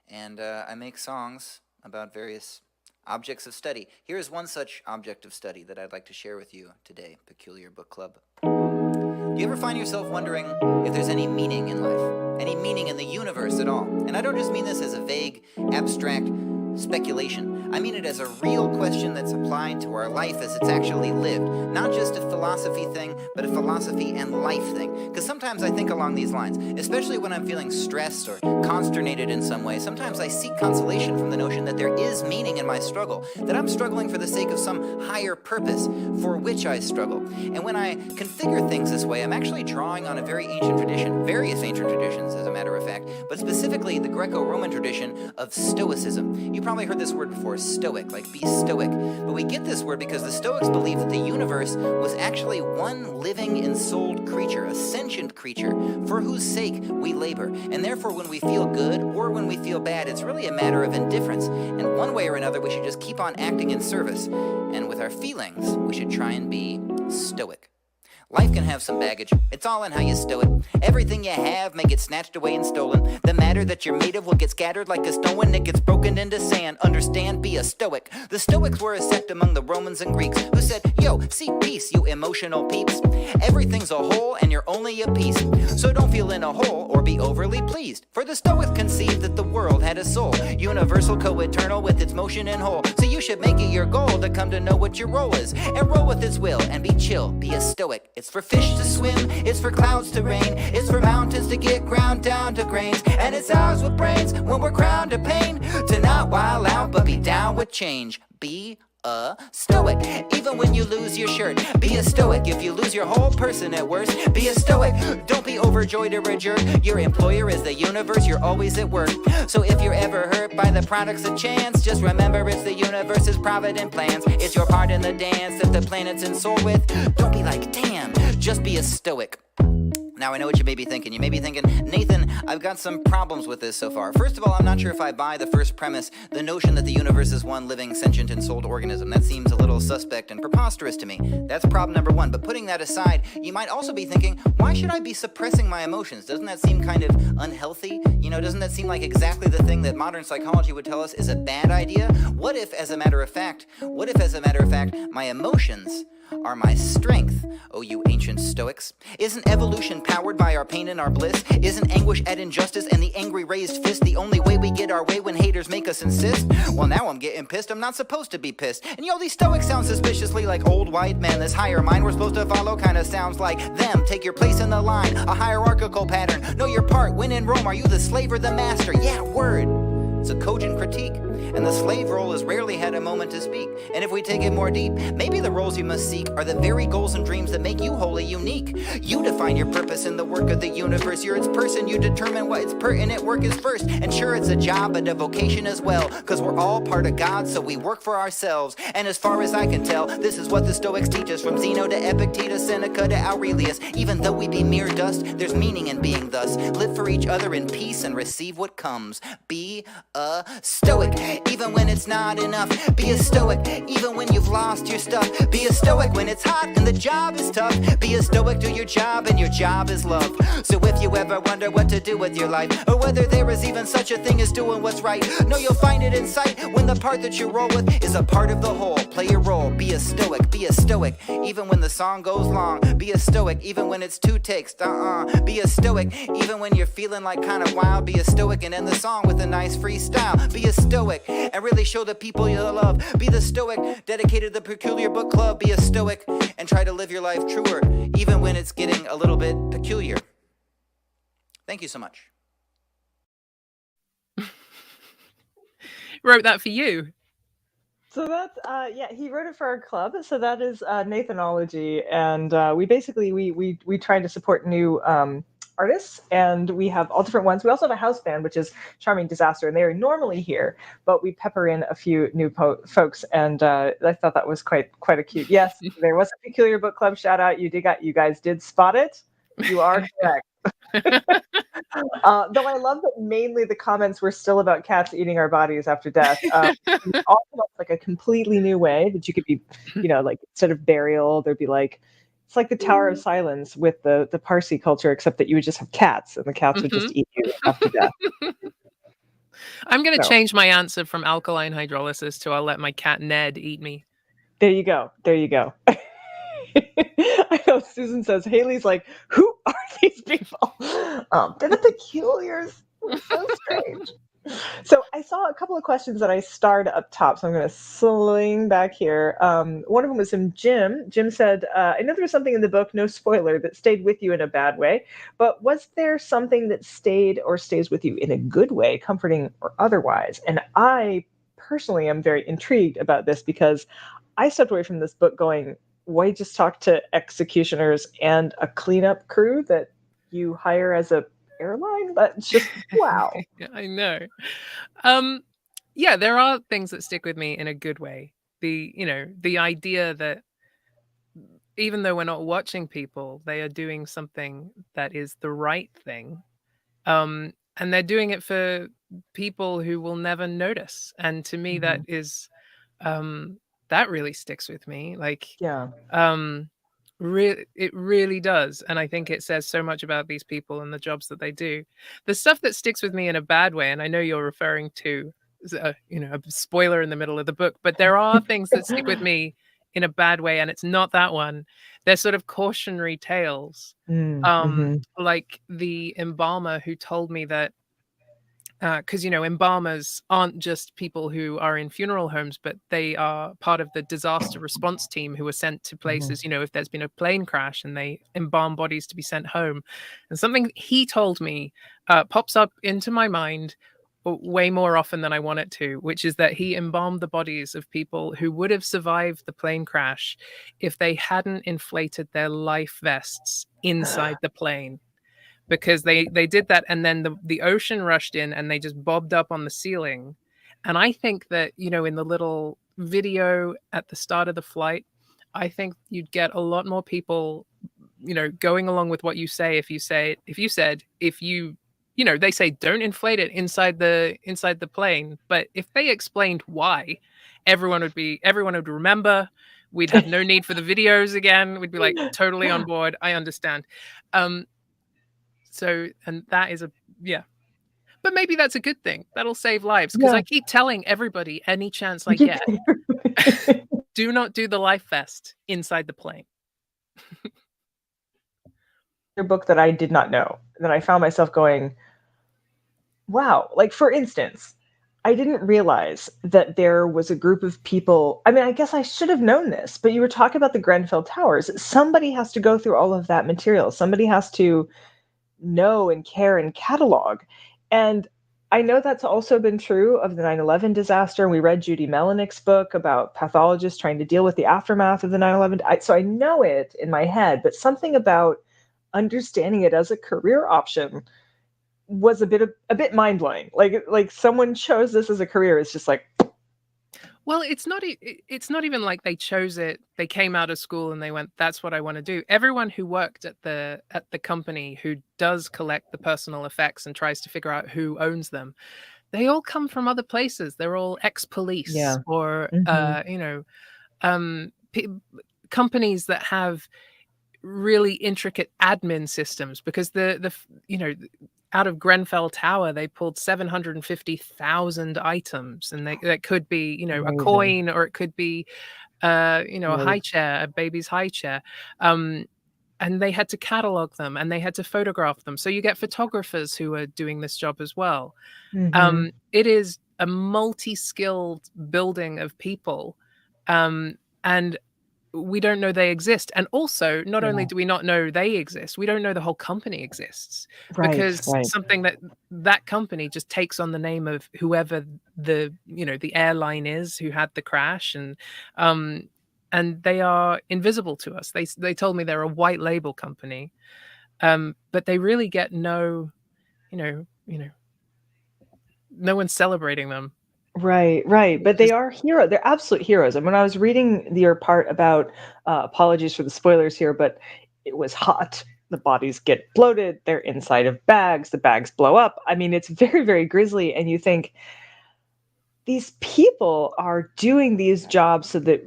and I make songs about various objects of study. Here is one such object of study that I'd like to share with you today, Peculiar Book Club. Do you ever find yourself wondering if there's any meaning in life, any meaning in the universe at all? And I don't just mean this as a vague, abstract speculation. I mean it as a real question that's applied to our life as it's actually lived. Not just a philosophy thing, but a philosophy and life thing. Because sometimes I think along these lines, especially when I'm feeling stressed or consternated in some way. Sometimes I seek consolation from the notion that there is meaning in my struggle, that I'm struggling for the sake of some higher purpose for which I struggle. And when I configure things this way, I'm actually drawing on a very ancient tradition, various ancient traditions as a matter of fact, but specifically the Greco-Roman tradition of Stoicism. You probably heard this word before, stoic, like be stoic. But we get this word because the Stoics believed that the universe was actually one living, ensouled creature, a sentient creature, for whose sake we labor. And therefore, when we feel good or when we feel bad, it's really a matter of indifference. And one way or another, we should just keep on acting in service. And with our feelings, we should try and be stoic. Life can have some baggage. It's all in how you stow it. Everything you have may get snatched away and stolen. The matter that you're made of will get scattered like a stone when it gets broken into sand. Understand, be a stoic. The Stoics were a sect among the Romans and Greeks who said, yo, seek peace, you emotional peeps. Everything's a whole and you're only a piece. So don't feel in a hole or be overly pleased. For the Stoics conceived that the world had a soul, universal, co-eternal with its motion and whole. So you should make it your goal to come to know what your role is and roll with its will and be chill, be a stoic. It's for fish to swim, it's for clouds to rain, it's for mountains to get ground down to grains, and it's ours with brains when we're crowned to pain, to not wild out but be down with change. Be a stoic, even when you lose your shirt. Be a stoic if you lose your whole person at worst. Be a stoic, don't be overjoyed or a jerk. Your employer is the universe, you're always at work. So if you're ever hurt by the products of chance, just remember it's the universe's provident plans. It's your part in the dance that the planet's in soul with. Don't be like, damn, just be a stoic. Now, I know what you may be thinking. You may be thinking, Nathan, I've got some problems with this so far. First of all, I'm not sure if I buy the first premise, the notion that the universe is one living, sentient, ensouled organism. That seems a little suspect and preposterous to me. That's problem number one. But putting that aside, you might also be thinking, why should I be suppressing my emotions? Doesn't that seem kind of unhealthy? You know, doesn't that seem like exactly the thing that modern psychology would tell us is a bad idea? What if, as a matter of fact, my emotions are my strength, oh you ancient Stoics? Isn't evolution powered by our pain and our bliss? Isn't anguish at injustice and the angry raised fist the only way we get our way when haters make us insist? Well, now I'm getting pissed, I'm not supposed to be pissed. And yo, these Stoics sound suspiciously like old white men. This higher mind we're supposed to follow kinda sounds like them. Take your place in the line, a hierarchical pattern. Know your part, when in Rome, are you the slave or the master? Yeah, word. It's a cogent critique, and the slave role has rarely had a moment to speak. And if we take it more deep, maybe the roles you must seek are the very goals and dreams that make you wholly unique. You define your purpose in the work of the universe. You're its person, you determine what its pertinent work is first. And sure, it's a job, but a vocation as well, cause we're all part of God, so we work for ourselves. And as far as I can tell, this is what the Stoics teach us, from Zeno to Epictetus, Seneca to Aurelius. Even though we be mere dust, there's meaning in being thus. Live for each other in peace and receive what comes. Be a stoic, even when it's not enough. Be a stoic, even when you've lost your stuff. Be a stoic when it's hot and the job is tough. Be a stoic, do your job, and your job is love. So if you ever wonder what to do with your life, or whether there is even such a thing as doing what's right, no, you'll find it in sight when the part that you roll with is a part of the whole. Play your role, be a stoic, even when the song goes long. Be a stoic, even when it's two takes, Be a stoic, even when you're feeling like kind of wild. Be a stoic and end the song with a nice freestyle. Be a stoic and really show the people you love. Be the stoic dedicated to the Peculiar Book Club. Be a stoic and try to live your life truer, even when it's getting a little bit peculiar. Thank you so much. Wrote that for you. So that's he wrote it for our club. So that is Nathanology, and we try to support new artists, and we have all different ones. We also have a house band, which is Charming Disaster, and they are normally here, but we pepper in a few new folks, and I thought that was quite a cute. Yes, there was a Peculiar Book Club shout out. You guys did spot it. You are correct. Though I love that mainly the comments were still about cats eating our bodies after death. Also, that's like a completely new way that you could be, like instead of burial, there'd be like, it's like the Tower of Silence with the Parsi culture, except that you would just have cats and the cats would just eat you after death. I'm going to So. change my answer from alkaline hydrolysis to I'll let my cat Ned eat me. There you go. There you go. I know Susan says, Hayley's like, who are these people? They're the peculiars. They're so strange. So I saw a couple of questions that I starred up top, so I'm going to sling back here. One of them was from Jim. Jim said, I know there was something in the book, no spoiler, that stayed with you in a bad way, but was there something that stayed or stays with you in a good way, comforting or otherwise? And I personally am very intrigued about this because I stepped away from this book going, why just talk to executioners and a cleanup crew that you hire as a airline? That's just wow. I know. Yeah, there are things that stick with me in a good way. The idea that even though we're not watching people, they are doing something that is the right thing. And they're doing it for people who will never notice. And to me, that is that really sticks with me. Like, yeah. It really does. And I think it says so much about these people and the jobs that they do. The stuff that sticks with me in a bad way, and I know you're referring to a spoiler in the middle of the book, but there are things that stick with me in a bad way, and it's not that one. They're sort of cautionary tales. Like the embalmer who told me that because embalmers aren't just people who are in funeral homes, but they are part of the disaster response team who are sent to places, if there's been a plane crash, and they embalm bodies to be sent home. And something he told me pops up into my mind way more often than I want it to, which is that he embalmed the bodies of people who would have survived the plane crash if they hadn't inflated their life vests inside the plane. Because they did that, and then the ocean rushed in and they just bobbed up on the ceiling. And I think that, in the little video at the start of the flight, I think you'd get a lot more people, going along with what you say. If you said, they say don't inflate it inside the plane, but if they explained why, everyone would remember. We'd have no need for the videos again. We'd be like totally on board. I understand. So, and that is but maybe that's a good thing. That'll save lives, because I keep telling everybody any chance I get, do not do the life vest inside the plane. A book that I did not know, that I found myself going, wow. Like, for instance, I didn't realize that there was a group of people. I mean, I guess I should have known this, but you were talking about the Grenfell Towers. Somebody has to go through all of that material. Somebody has to know and care and catalog. And I know that's also been true of the 9/11 disaster. We read Judy Melanick's book about pathologists trying to deal with the aftermath of the 9/11. So I know it in my head, but something about understanding it as a career option was a bit mind-blowing. Like someone chose this as a career. It's just like, well, it's not even like they chose it. They came out of school and they went, that's what I want to do. Everyone who worked at the company who does collect the personal effects and tries to figure out who owns them, they all come from other places. They're all ex-police or companies that have really intricate admin systems, because the out of Grenfell Tower, they pulled 750,000 items, and that could be, a coin, or it could be, a high chair, a baby's high chair. And they had to catalog them, and they had to photograph them. So you get photographers who are doing this job as well. It is a multi-skilled building of people. And we don't know they exist. And also, not only do we not know they exist, we don't know the whole company exists. Because something that company just takes on the name of whoever the airline is who had the crash, and they are invisible to us. They told me they're a white label company, but they really get no one's celebrating them. Right. But they are heroes. They're absolute heroes. And when I was reading your part about apologies for the spoilers here, but it was hot. the bodies get bloated, they're inside of bags, the bags blow up. I mean, it's very, very grisly. And you think these people are doing these jobs so that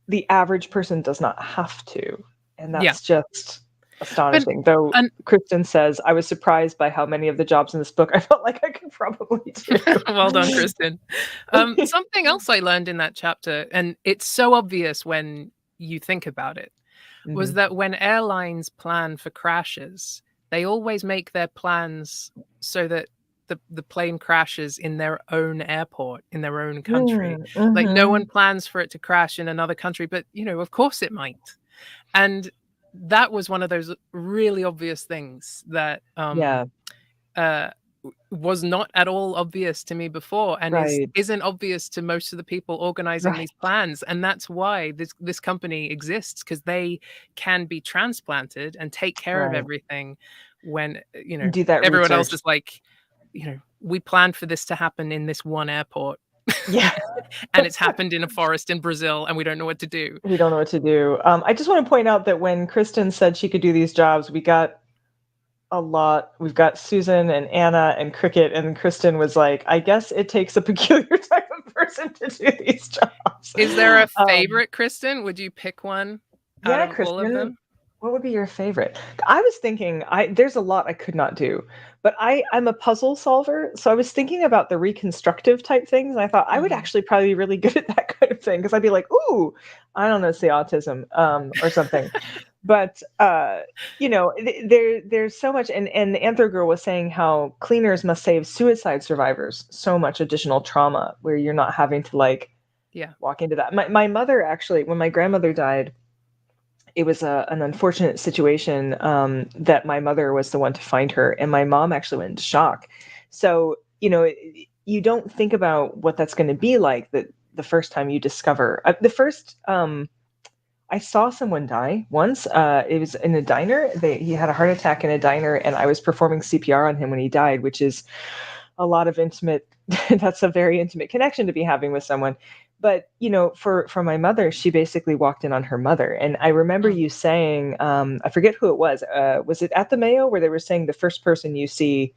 the average person does not have to. And that's just astonishing. Though Kristen says, I was surprised by how many of the jobs in this book I felt like I could probably do. Well done, Kristen. Something else I learned in that chapter, and it's so obvious when you think about it, was that when airlines plan for crashes, they always make their plans so that the plane crashes in their own airport, in their own country. Like no one plans for it to crash in another country, but of course it might. And that was one of those really obvious things that was not at all obvious to me before, and isn't obvious to most of the people organizing these plans. And that's why this company exists, because they can be transplanted and take care of everything when do that everyone research. else is like, we planned for this to happen in this one airport. And it's happened in a forest in Brazil, and we don't know what to do. We don't know what to do. I just want to point out that when Kristen said she could do these jobs, we got a lot. We've got Susan and Anna and Cricket, and Kristen was like, I guess it takes a peculiar type of person to do these jobs. Is there a favorite, Kristen? Would you pick one out of Kristen, all of them? What would be your favorite? I was thinking, there's a lot I could not do, but I'm a puzzle solver. So I was thinking about the reconstructive type things. And I thought I would actually probably be really good at that kind of thing, because I'd be like, ooh, I don't know, say autism or something. But, there's so much. And the Anthro Girl was saying how cleaners must save suicide survivors so much additional trauma, where you're not having to walk into that. My mother, actually, when my grandmother died, it was an unfortunate situation that my mother was the one to find her, and my mom actually went into shock. So, you don't think about what that's going to be like the first time you discover. I saw someone die once. It was in a diner. He had a heart attack in a diner, and I was performing CPR on him when he died, which is a lot of intimate. That's a very intimate connection to be having with someone. But, for my mother, she basically walked in on her mother. And I remember you saying, I forget who it was. Was it at the Mayo where they were saying the first person you see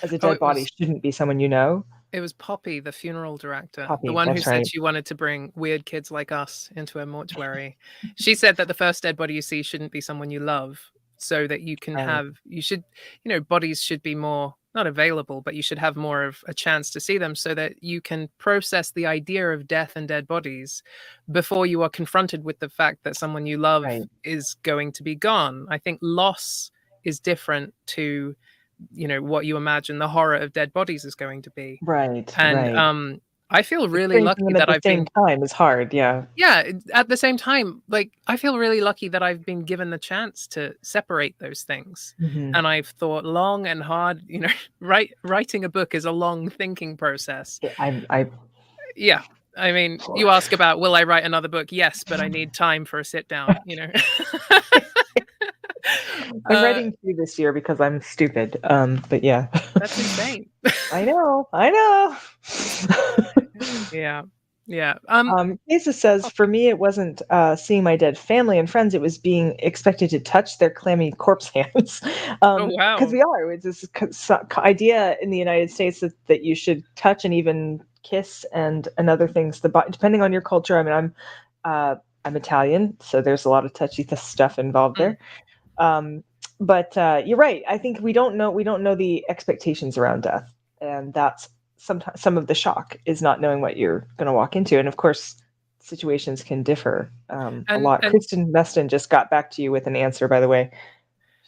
as a dead body shouldn't be someone you know? It was Poppy, the funeral director, Poppy, the one who that's said right. she wanted to bring weird kids like us into a mortuary. She said that the first dead body you see shouldn't be someone you love, so that you can bodies should be more, not available, but you should have more of a chance to see them, so that you can process the idea of death and dead bodies before you are confronted with the fact that someone you love is going to be gone. I think loss is different to what you imagine the horror of dead bodies is going to be. And I feel really lucky that I've been. Time is hard, yeah. At the same time, I feel really lucky that I've been given the chance to separate those things. And I've thought long and hard. Writing a book is a long thinking process. I mean, you ask about, will I write another book? Yes, but I need time for a sit down. I'm writing 2 this year because I'm stupid. But yeah. That's insane. I know. Yeah. Kesa says, for me, it wasn't seeing my dead family and friends. It was being expected to touch their clammy corpse hands. Oh, wow. Because we are. It's this idea in the United States that you should touch and even kiss and other things. Depending on your culture. I mean, I'm Italian, so there's a lot of touchy stuff involved there. But you're right. I think we don't know the expectations around death, and that's sometimes some of the shock is not knowing what you're going to walk into. And of course, situations can differ a lot. Kristen Meston just got back to you with an answer, by the way.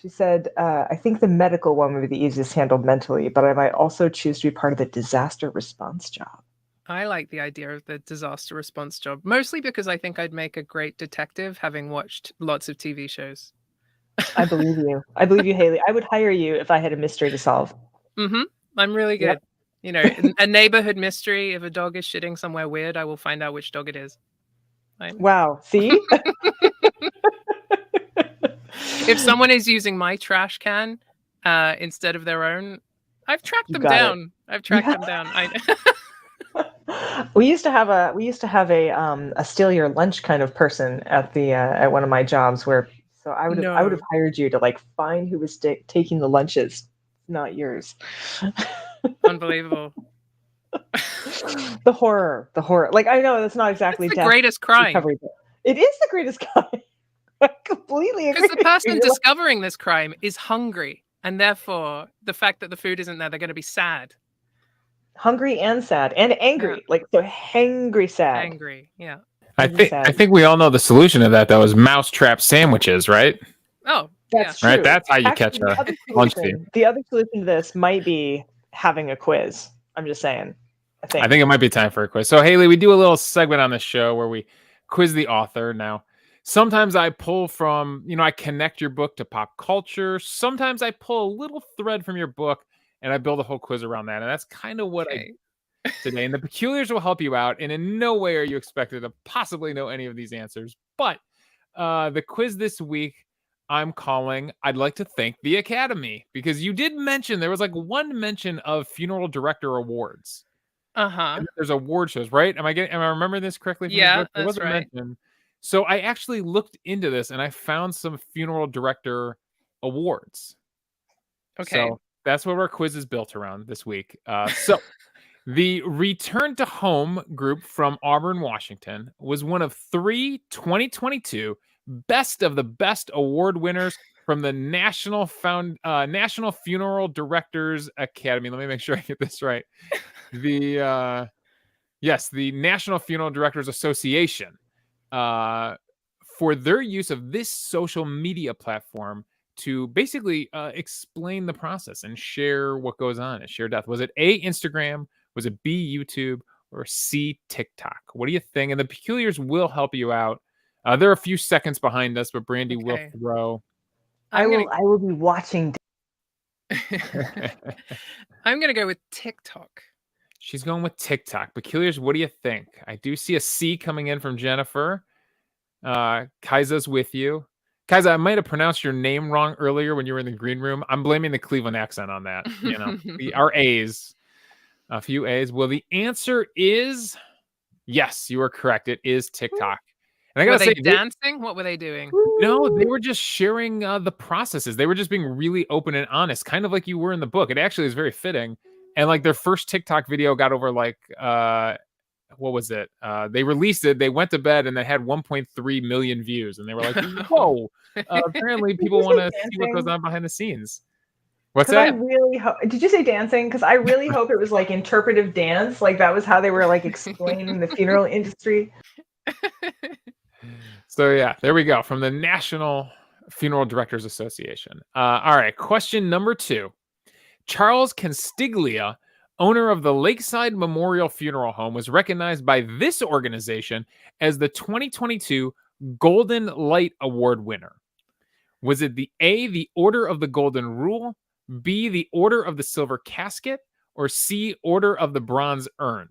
She said, I think the medical one would be the easiest handled mentally, but I might also choose to be part of the disaster response job. I like the idea of the disaster response job, mostly because I think I'd make a great detective, having watched lots of TV shows. I believe you. I believe you, Hayley. I would hire you if I had a mystery to solve. I'm really good. Yep. A neighborhood mystery. If a dog is shitting somewhere weird, I will find out which dog it is. Wow. See? If someone is using my trash can instead of their own, I've tracked them down. We used to have a steal your lunch kind of person at one of my jobs, where So I would have hired you to like find who was taking the lunches, not yours. Unbelievable. The horror. Like, I know that's not exactly It's the greatest crime. recovery, but it is the greatest crime. I completely agree. Because the person discovering this crime is hungry, and therefore the fact that the food isn't there, they're going to be sad. Hungry and sad and angry. Yeah. Like, so hangry, sad. Angry, yeah. I think we all know the solution to that, though, is mousetrap sandwiches, right? Oh, That's yeah. true. Right, that's how you catch the a other lunch solution- thief. The other solution to this might be having a quiz. I'm just saying. I think it might be time for a quiz. So, Hayley, we do a little segment on the show where we quiz the author. Now, sometimes I pull from, I connect your book to pop culture. Sometimes I pull a little thread from your book and I build a whole quiz around that. And that's kind of what I do today. And the peculiars will help you out. And in no way are you expected to possibly know any of these answers. But the quiz this week, I'm calling, I'd like to thank the Academy, because you did mention, there was like one mention of funeral director awards. Uh-huh. There's award shows, right? Am I remembering this correctly? From Yeah, the book? There that's wasn't right. mentioned. So I actually looked into this and I found some funeral director awards. Okay. So that's what our quiz is built around this week. So the Return to Home group from Auburn, Washington was one of 3 2022 Best of the Best award winners from the National Funeral Directors Academy. Let me make sure I get this right. The National Funeral Directors Association, for their use of this social media platform to basically explain the process and share what goes on and share death. Was it A, Instagram? Was it B, YouTube? Or C, TikTok? What do you think? And the peculiars will help you out. They're a few seconds behind us, but Brandy will throw. I will be watching. I'm going to go with TikTok. She's going with TikTok. Peculiars, what do you think? I do see a C coming in from Jennifer. Kaisa's with you. Kaisa, I might have pronounced your name wrong earlier when you were in the green room. I'm blaming the Cleveland accent on that. Our A's. A few A's. Well, the answer is yes, you are correct. It is TikTok. And I gotta say, dancing? What were they doing? No, they were just sharing the processes. They were just being really open and honest, kind of like you were in the book. It actually is very fitting. And like their first TikTok video got over like, what was it? They released it. They went to bed and they had 1.3 million views. And they were like, whoa, apparently people want to see what goes on behind the scenes. What's that? I really did you say dancing? Because I really hope it was like interpretive dance. Like that was how they were like explaining the funeral industry. So yeah, there we go. From the National Funeral Directors Association. All right, question number 2. Charles Constiglia, owner of the Lakeside Memorial Funeral Home, was recognized by this organization as the 2022 Golden Light Award winner. Was it the A, the Order of the Golden Rule, B, the Order of the Silver Casket, or C, Order of the Bronze Urn?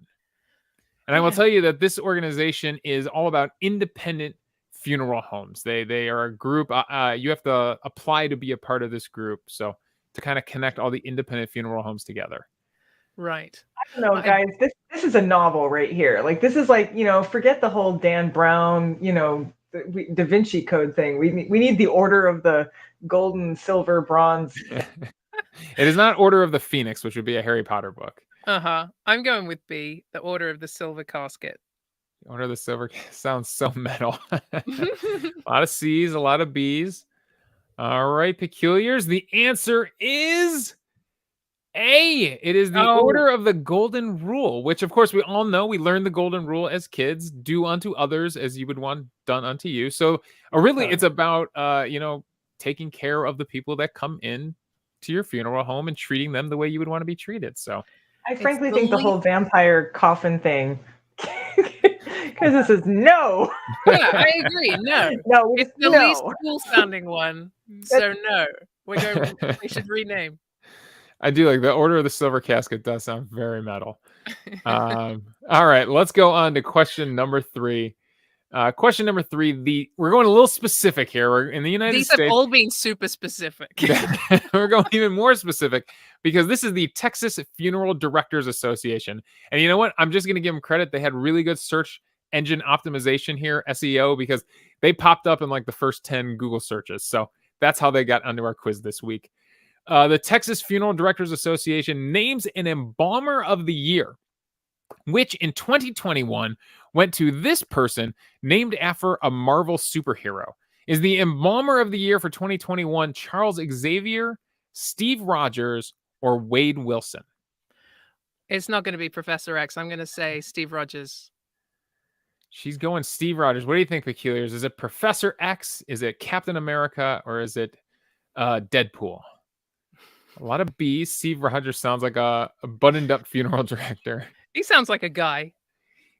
And I will tell you that this organization is all about independent funeral homes. They are a group. You have to apply to be a part of this group. So to kind of connect all the independent funeral homes together. Right. I don't know, guys. This is a novel right here. Like this is like, forget the whole Dan Brown, Da Vinci Code thing. We need the Order of the Golden, Silver, Bronze. It is not Order of the Phoenix, which would be a Harry Potter book. I'm going with B, the Order of the Silver Casket. Order of the Silver sounds so metal. A lot of C's, a lot of B's. All right, peculiars. The answer is A. It is the Order of the Golden Rule, which of course we all know. We learned the Golden Rule as kids: do unto others as you would want done unto you. So really, it's about taking care of the people that come in to your funeral home and treating them the way you would want to be treated. So I frankly think the whole vampire coffin thing, because this is no. Yeah, I agree. No, no, it's the least cool sounding one. So no, we should rename. I do like the Order of the Silver Casket. Does sound very metal. All right, let's go on to question number 3. Question number 3. We're going a little specific here. We're in the United States. These have all been super specific. We're going even more specific because this is the Texas Funeral Directors Association. And you know what? I'm just going to give them credit. They had really good search engine optimization here, SEO, because they popped up in like the first 10 Google searches. So that's how they got onto our quiz this week. The Texas Funeral Directors Association names an embalmer of the year, which in 2021 went to this person named after a Marvel superhero. Is the embalmer of the year for 2021 Charles Xavier, Steve Rogers, or Wade Wilson? It's not going to be Professor X. I'm going to say Steve Rogers. She's going Steve Rogers. What do you think, Peculiars? Is it Professor X? Is it Captain America? Or is it Deadpool? A lot of B's. Steve Rogers sounds like a buttoned up funeral director. He sounds like a guy.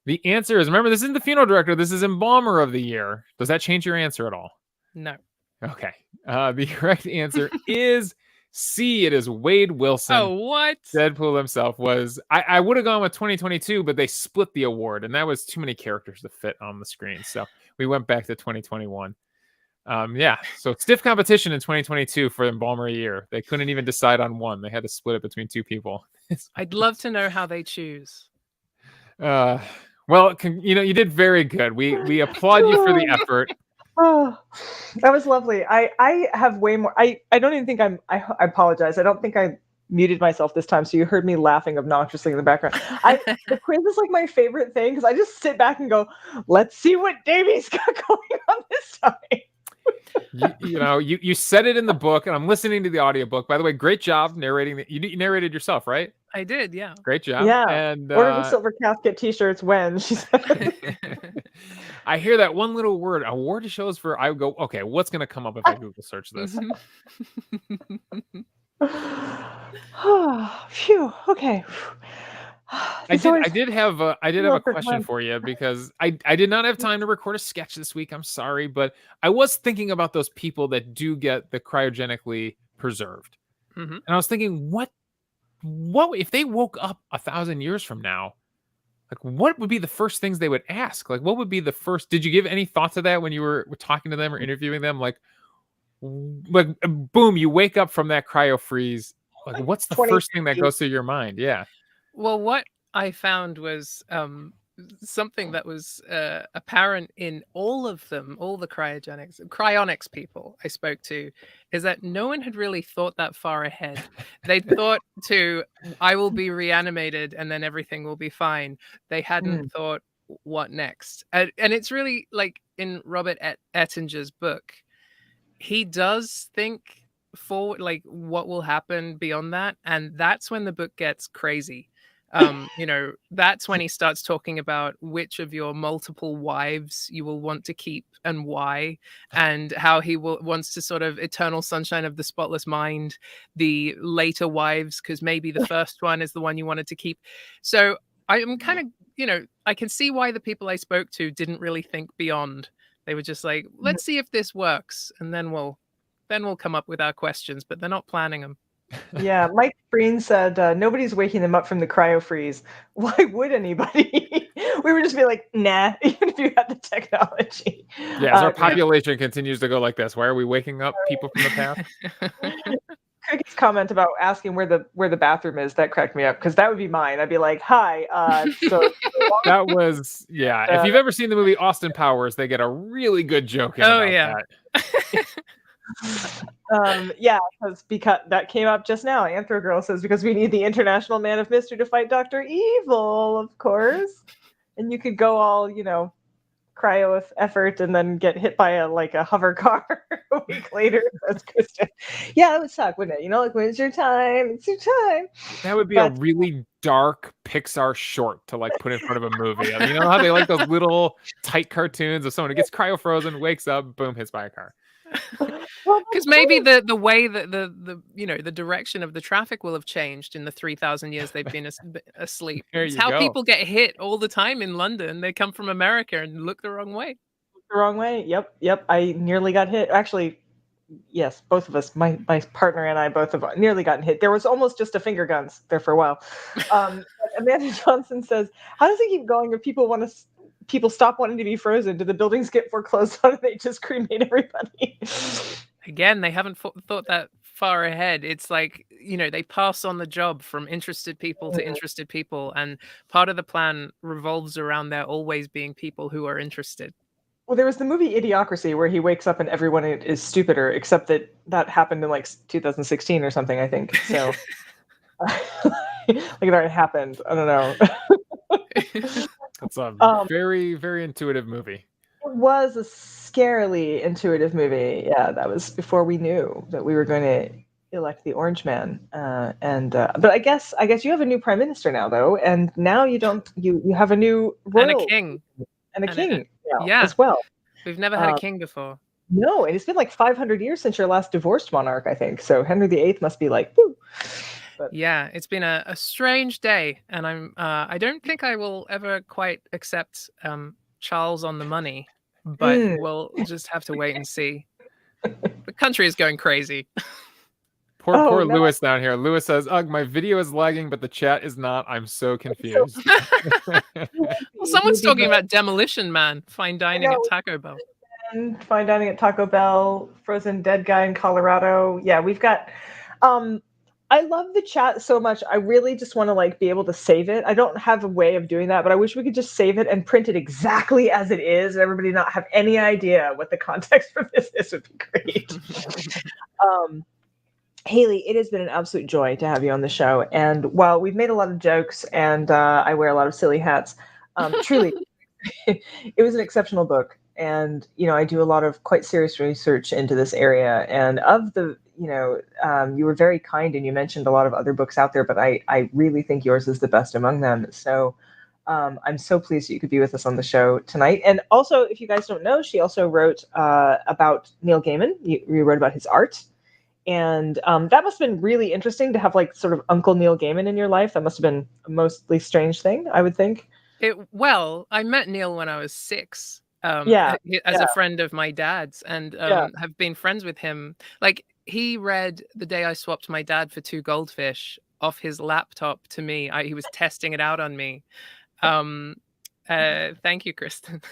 The answer is, remember, this isn't the funeral director. This is embalmer of the year. Does that change your answer at all? No. Okay. The correct answer is C. It is Wade Wilson. Oh, what? Deadpool himself was. I would have gone with 2022, but they split the award, and that was too many characters to fit on the screen. So we went back to 2021. Yeah, so stiff competition in 2022 for embalmer of the year. They couldn't even decide on one. They had to split it between two people. I'd love to know how they choose. Well, you did very good. We applaud you for the effort. Oh, that was lovely. I have way more. I don't even think I apologize. I don't think I muted myself this time, so you heard me laughing obnoxiously in the background. The quiz is like my favorite thing because I just sit back and go, let's see what Davey's got going on this time. You said it in the book, and I'm listening to the audiobook. By the way, great job narrating. You narrated yourself, right? I did, yeah. Great job. Yeah. And order the silver casket t-shirts when she said. I hear that one little word, award shows for. I go, okay, what's going to come up if I Google search this? Phew. Okay. I did have a question for you because I did not have time to record a sketch this week. I'm sorry, but I was thinking about those people that do get the cryogenically preserved, and I was thinking, what if they woke up 1,000 years from now? Like, what would be the first things they would ask? Like, what would be the first? Did you give any thought to that when you were talking to them or interviewing them? Like boom, you wake up from that cryo freeze. Like, what's the first thing that goes through your mind? Yeah. Well, what I found was something that was apparent in all of them, all the cryonics people I spoke to, is that no one had really thought that far ahead. They thought I will be reanimated and then everything will be fine. They hadn't thought, what next? And it's really like in Robert Ettinger's book, he does think forward, like what will happen beyond that. And that's when the book gets crazy. That's when he starts talking about which of your multiple wives you will want to keep and why, and how he wants to sort of eternal sunshine of the spotless mind, the later wives, because maybe the first one is the one you wanted to keep. So I'm kind of, I can see why the people I spoke to didn't really think beyond. They were just like, let's see if this works, and then we'll come up with our questions, but they're not planning them. Yeah, Mike Breen said nobody's waking them up from the cryo freeze. Why would anybody? We would just be like, nah, even if you had the technology. Yeah, as our population continues to go like this, why are we waking up people from the past? Cricket's comment about asking where the bathroom is, that cracked me up, because that would be mine. I'd be like, hi. So that was, yeah. If you've ever seen the movie Austin Powers, they get a really good joke in about that. Because that came up just now. Anthro Girl says because we need the International Man of Mystery to fight Dr. Evil, of course. And you could go all, cryo effort and then get hit by a hover car a week later. That's Kristen. Yeah, that would suck, wouldn't it? Like, when's your time? It's your time. That would be a really dark Pixar short to put in front of a movie. I mean, you know how they like those little tight cartoons of someone who gets cryo frozen, wakes up, boom, hits by a car. Because maybe the way that the direction of the traffic will have changed in the 3,000 years they've been asleep. It's how people get hit all the time in London. They come from America and look the wrong way. The wrong way. Yep. I nearly got hit. Actually, yes, both of us, my partner and I both have nearly gotten hit. There was almost just a finger guns there for a while. Amanda Johnson says, how does it keep going if people stop wanting to be frozen? Do the buildings get foreclosed on and they just cremate everybody? Again, they haven't thought that far ahead. It's like, they pass on the job from interested people to interested people, and part of the plan revolves around there always being people who are interested. Well, there was the movie Idiocracy where he wakes up and everyone is stupider, except that happened in like 2016 or something, I think. So, like it already happened. I don't know. It's a very, very intuitive movie. It was a scarily intuitive movie. Yeah, that was before we knew that we were going to elect the Orange Man. But I guess you have a new prime minister now, though, and now you don't. You have a new royal And a king. and a king yeah. as well. We've never had a king before. No, and it's been like 500 years since your last divorced monarch, I think. So Henry VIII must be like, woo. But yeah, it's been a strange day, and I don't think I will ever quite accept Charles on the money, but we'll just have to wait and see. The country is going crazy. Poor Lewis down here. Lewis says, "Ugh, my video is lagging, but the chat is not. I'm so confused." Well, someone's talking about Demolition Man, fine dining at Taco Bell. And fine dining at Taco Bell, frozen dead guy in Colorado. Yeah, we've got. I love the chat so much. I really just want to like be able to save it. I don't have a way of doing that, but I wish we could just save it and print it exactly as it is, and everybody not have any idea what the context for this is. Would be great. Hayley, it has been an absolute joy to have you on the show. And while we've made a lot of jokes and I wear a lot of silly hats, truly, it was an exceptional book. And, I do a lot of quite serious research into this area. And of the, you were very kind and you mentioned a lot of other books out there, but I really think yours is the best among them. So I'm so pleased that you could be with us on the show tonight. And also, if you guys don't know, she also wrote about Neil Gaiman. You wrote about his art. And that must have been really interesting to have like sort of Uncle Neil Gaiman in your life. That must have been a mostly strange thing, I would think. Well, I met Neil when I was 6. As a friend of my dad's, and have been friends with him. Like, he read The Day I Swapped My Dad for 2 Goldfish off his laptop to me. He was testing it out on me. Thank you, Kristen.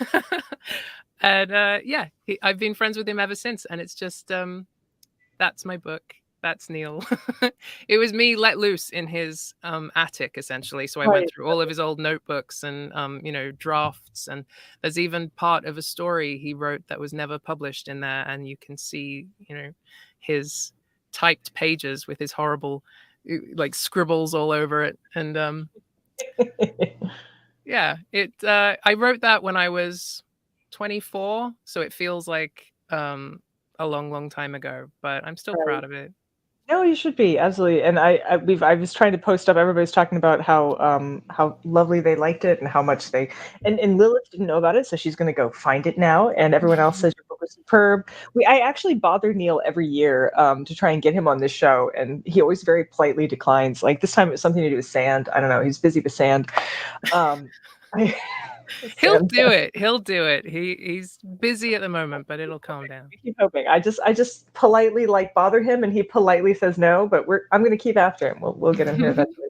And I've been friends with him ever since, and it's just that's my book. That's Neil. It was me let loose in his attic, essentially. So I went through all of his old notebooks and, drafts. And there's even part of a story he wrote that was never published in there. And you can see, his typed pages with his horrible, like, scribbles all over it. And I wrote that when I was 24. So it feels like a long, long time ago. But I'm still proud of it. No, you should be, absolutely. And I was trying to post up. Everybody's talking about how lovely they liked it and how much they and Lilith didn't know about it, so she's going to go find it now. And everyone else says your book was superb. I actually bother Neil every year to try and get him on this show, and he always very politely declines. Like this time, it was something to do with sand. I don't know. He's busy with sand. He'll do it. He's busy at the moment, but it'll calm down. I keep hoping. I just politely like bother him, and he politely says no. But I'm going to keep after him. We'll get him here eventually.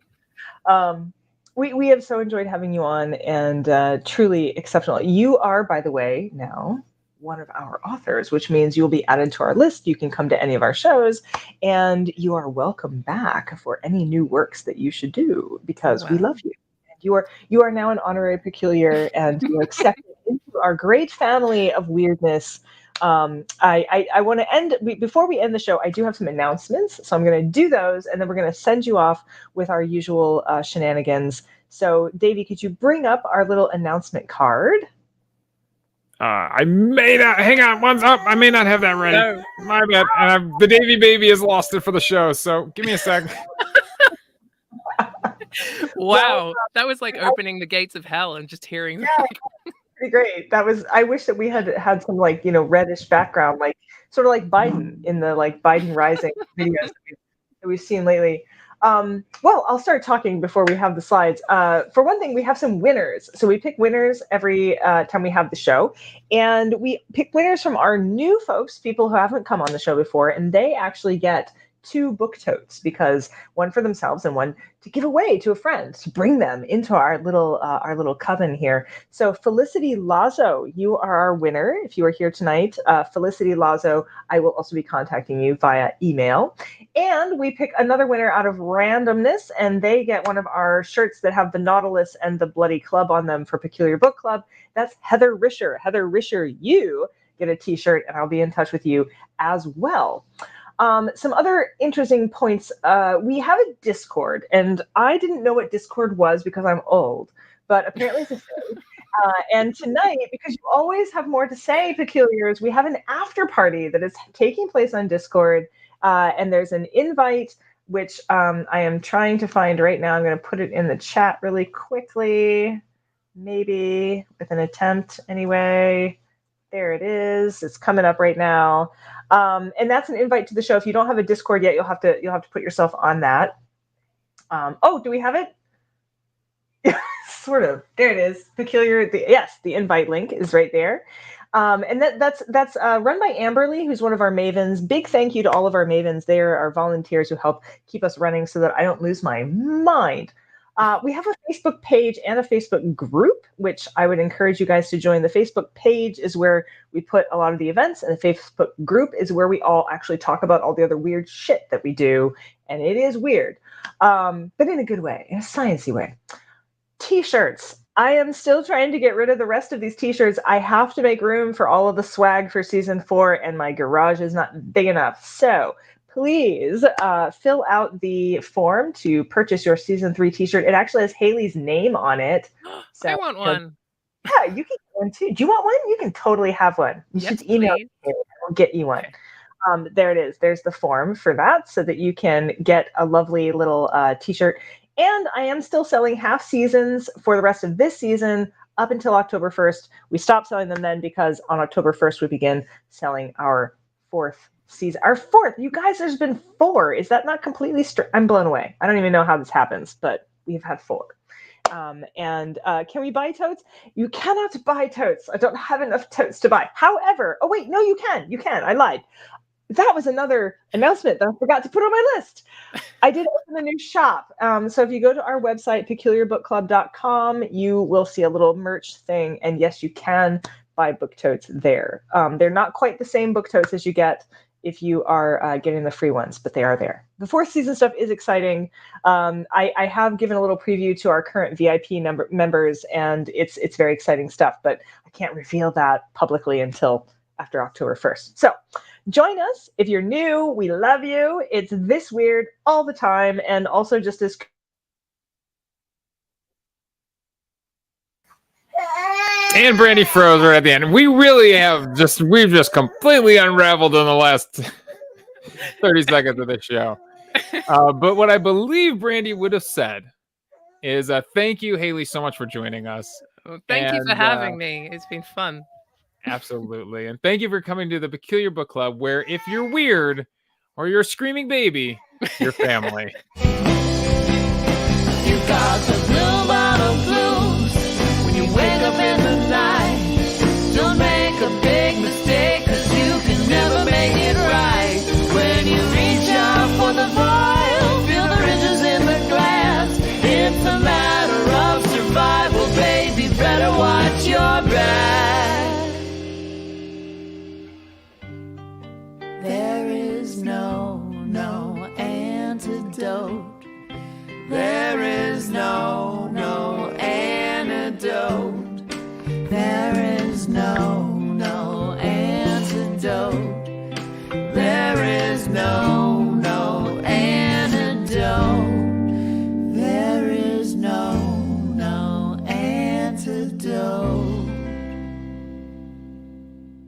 We have so enjoyed having you on, and truly exceptional. You are, by the way, now one of our authors, which means you will be added to our list. You can come to any of our shows, and you are welcome back for any new works that you should do because we love you. You are now an honorary peculiar, and you're accepted into our great family of weirdness. I want to end before we end the show. I do have some announcements, so I'm going to do those, and then we're going to send you off with our usual shenanigans. So, Davey, could you bring up our little announcement card? I may not. Hang on, one's up. I may not have that ready. No. My bad. And the Davey baby has lost it for the show, so give me a sec. Wow, that was like opening the gates of hell and just hearing pretty great. I wish that we had some like reddish background, like sort of like Biden in the like Biden Rising videos that we've seen lately. Well, I'll start talking before we have the slides. For one thing, we have some winners. So we pick winners every time we have the show, and we pick winners from our new folks, people who haven't come on the show before, and they actually get 2 book totes, because one for themselves and one to give away to a friend, to bring them into our little coven here. So Felicity Lazo, you are our winner. If you are here tonight, Felicity Lazo, I will also be contacting you via email. And we pick another winner out of randomness, and they get one of our shirts that have the Nautilus and the Bloody Club on them for Peculiar Book Club. That's Heather Risher. Heather Risher, you get a t-shirt, and I'll be in touch with you as well. Some other interesting points. We have a Discord, and I didn't know what Discord was because I'm old, but apparently it's a thing. And tonight, because you always have more to say, Peculiars, we have an after party that is taking place on Discord, and there's an invite, which I am trying to find right now. I'm going to put it in the chat really quickly, maybe with an attempt anyway. There it is. It's coming up right now. And that's an invite to the show. If you don't have a Discord yet, you'll have to put yourself on that. Oh, do we have it? Sort of. There it is. Peculiar. Yes, the invite link is right there. And that's run by Amberly, who's one of our mavens. Big thank you to all of our mavens. They are our volunteers who help keep us running so that I don't lose my mind. We have a Facebook page and a Facebook group, which I would encourage you guys to join. The Facebook page is where we put a lot of the events, and the Facebook group is where we all actually talk about all the other weird shit that we do. And it is weird, but in a good way, in a sciencey way. T-shirts. I am still trying to get rid of the rest of these t-shirts. I have to make room for all of the swag for season 4, and my garage is not big enough. So please fill out the form to purchase your season 3 t-shirt. It actually has Hayley's name on it. So, I want one. Yeah, you can get one too. Do you want one? You can totally have one. You Yes, should email please. me. I'll get you one. There it is. There's the form for that so that you can get a lovely little t-shirt. And I am still selling half seasons for the rest of this season up until October 1st. We stopped selling them then because on October 1st, we begin selling our 4th season. Our 4th. You guys, there's been 4. Is that not completely I'm blown away. I don't even know how this happens, but we've had 4. And can we buy totes? You cannot buy totes. I don't have enough totes to buy. However, oh wait, no, you can. You can. I lied. That was another announcement that I forgot to put on my list. I did open a new shop. So if you go to our website, peculiarbookclub.com, you will see a little merch thing. And yes, you can buy book totes there. They're not quite the same book totes as you get if you are getting the free ones, but they are there. The 4th season stuff is exciting. I have given a little preview to our current VIP members, and it's very exciting stuff, but I can't reveal that publicly until after October 1st. So join us. If you're new, we love you. It's this weird all the time, and also just as And Brandy froze right at the end. We've just completely unraveled in the last 30 seconds of this show. But what I believe Brandy would have said is thank you, Hayley, so much for joining us. Well, thank you for having me. It's been fun. Absolutely. And thank you for coming to the Peculiar Book Club, where if you're weird or you're a screaming baby, you're family.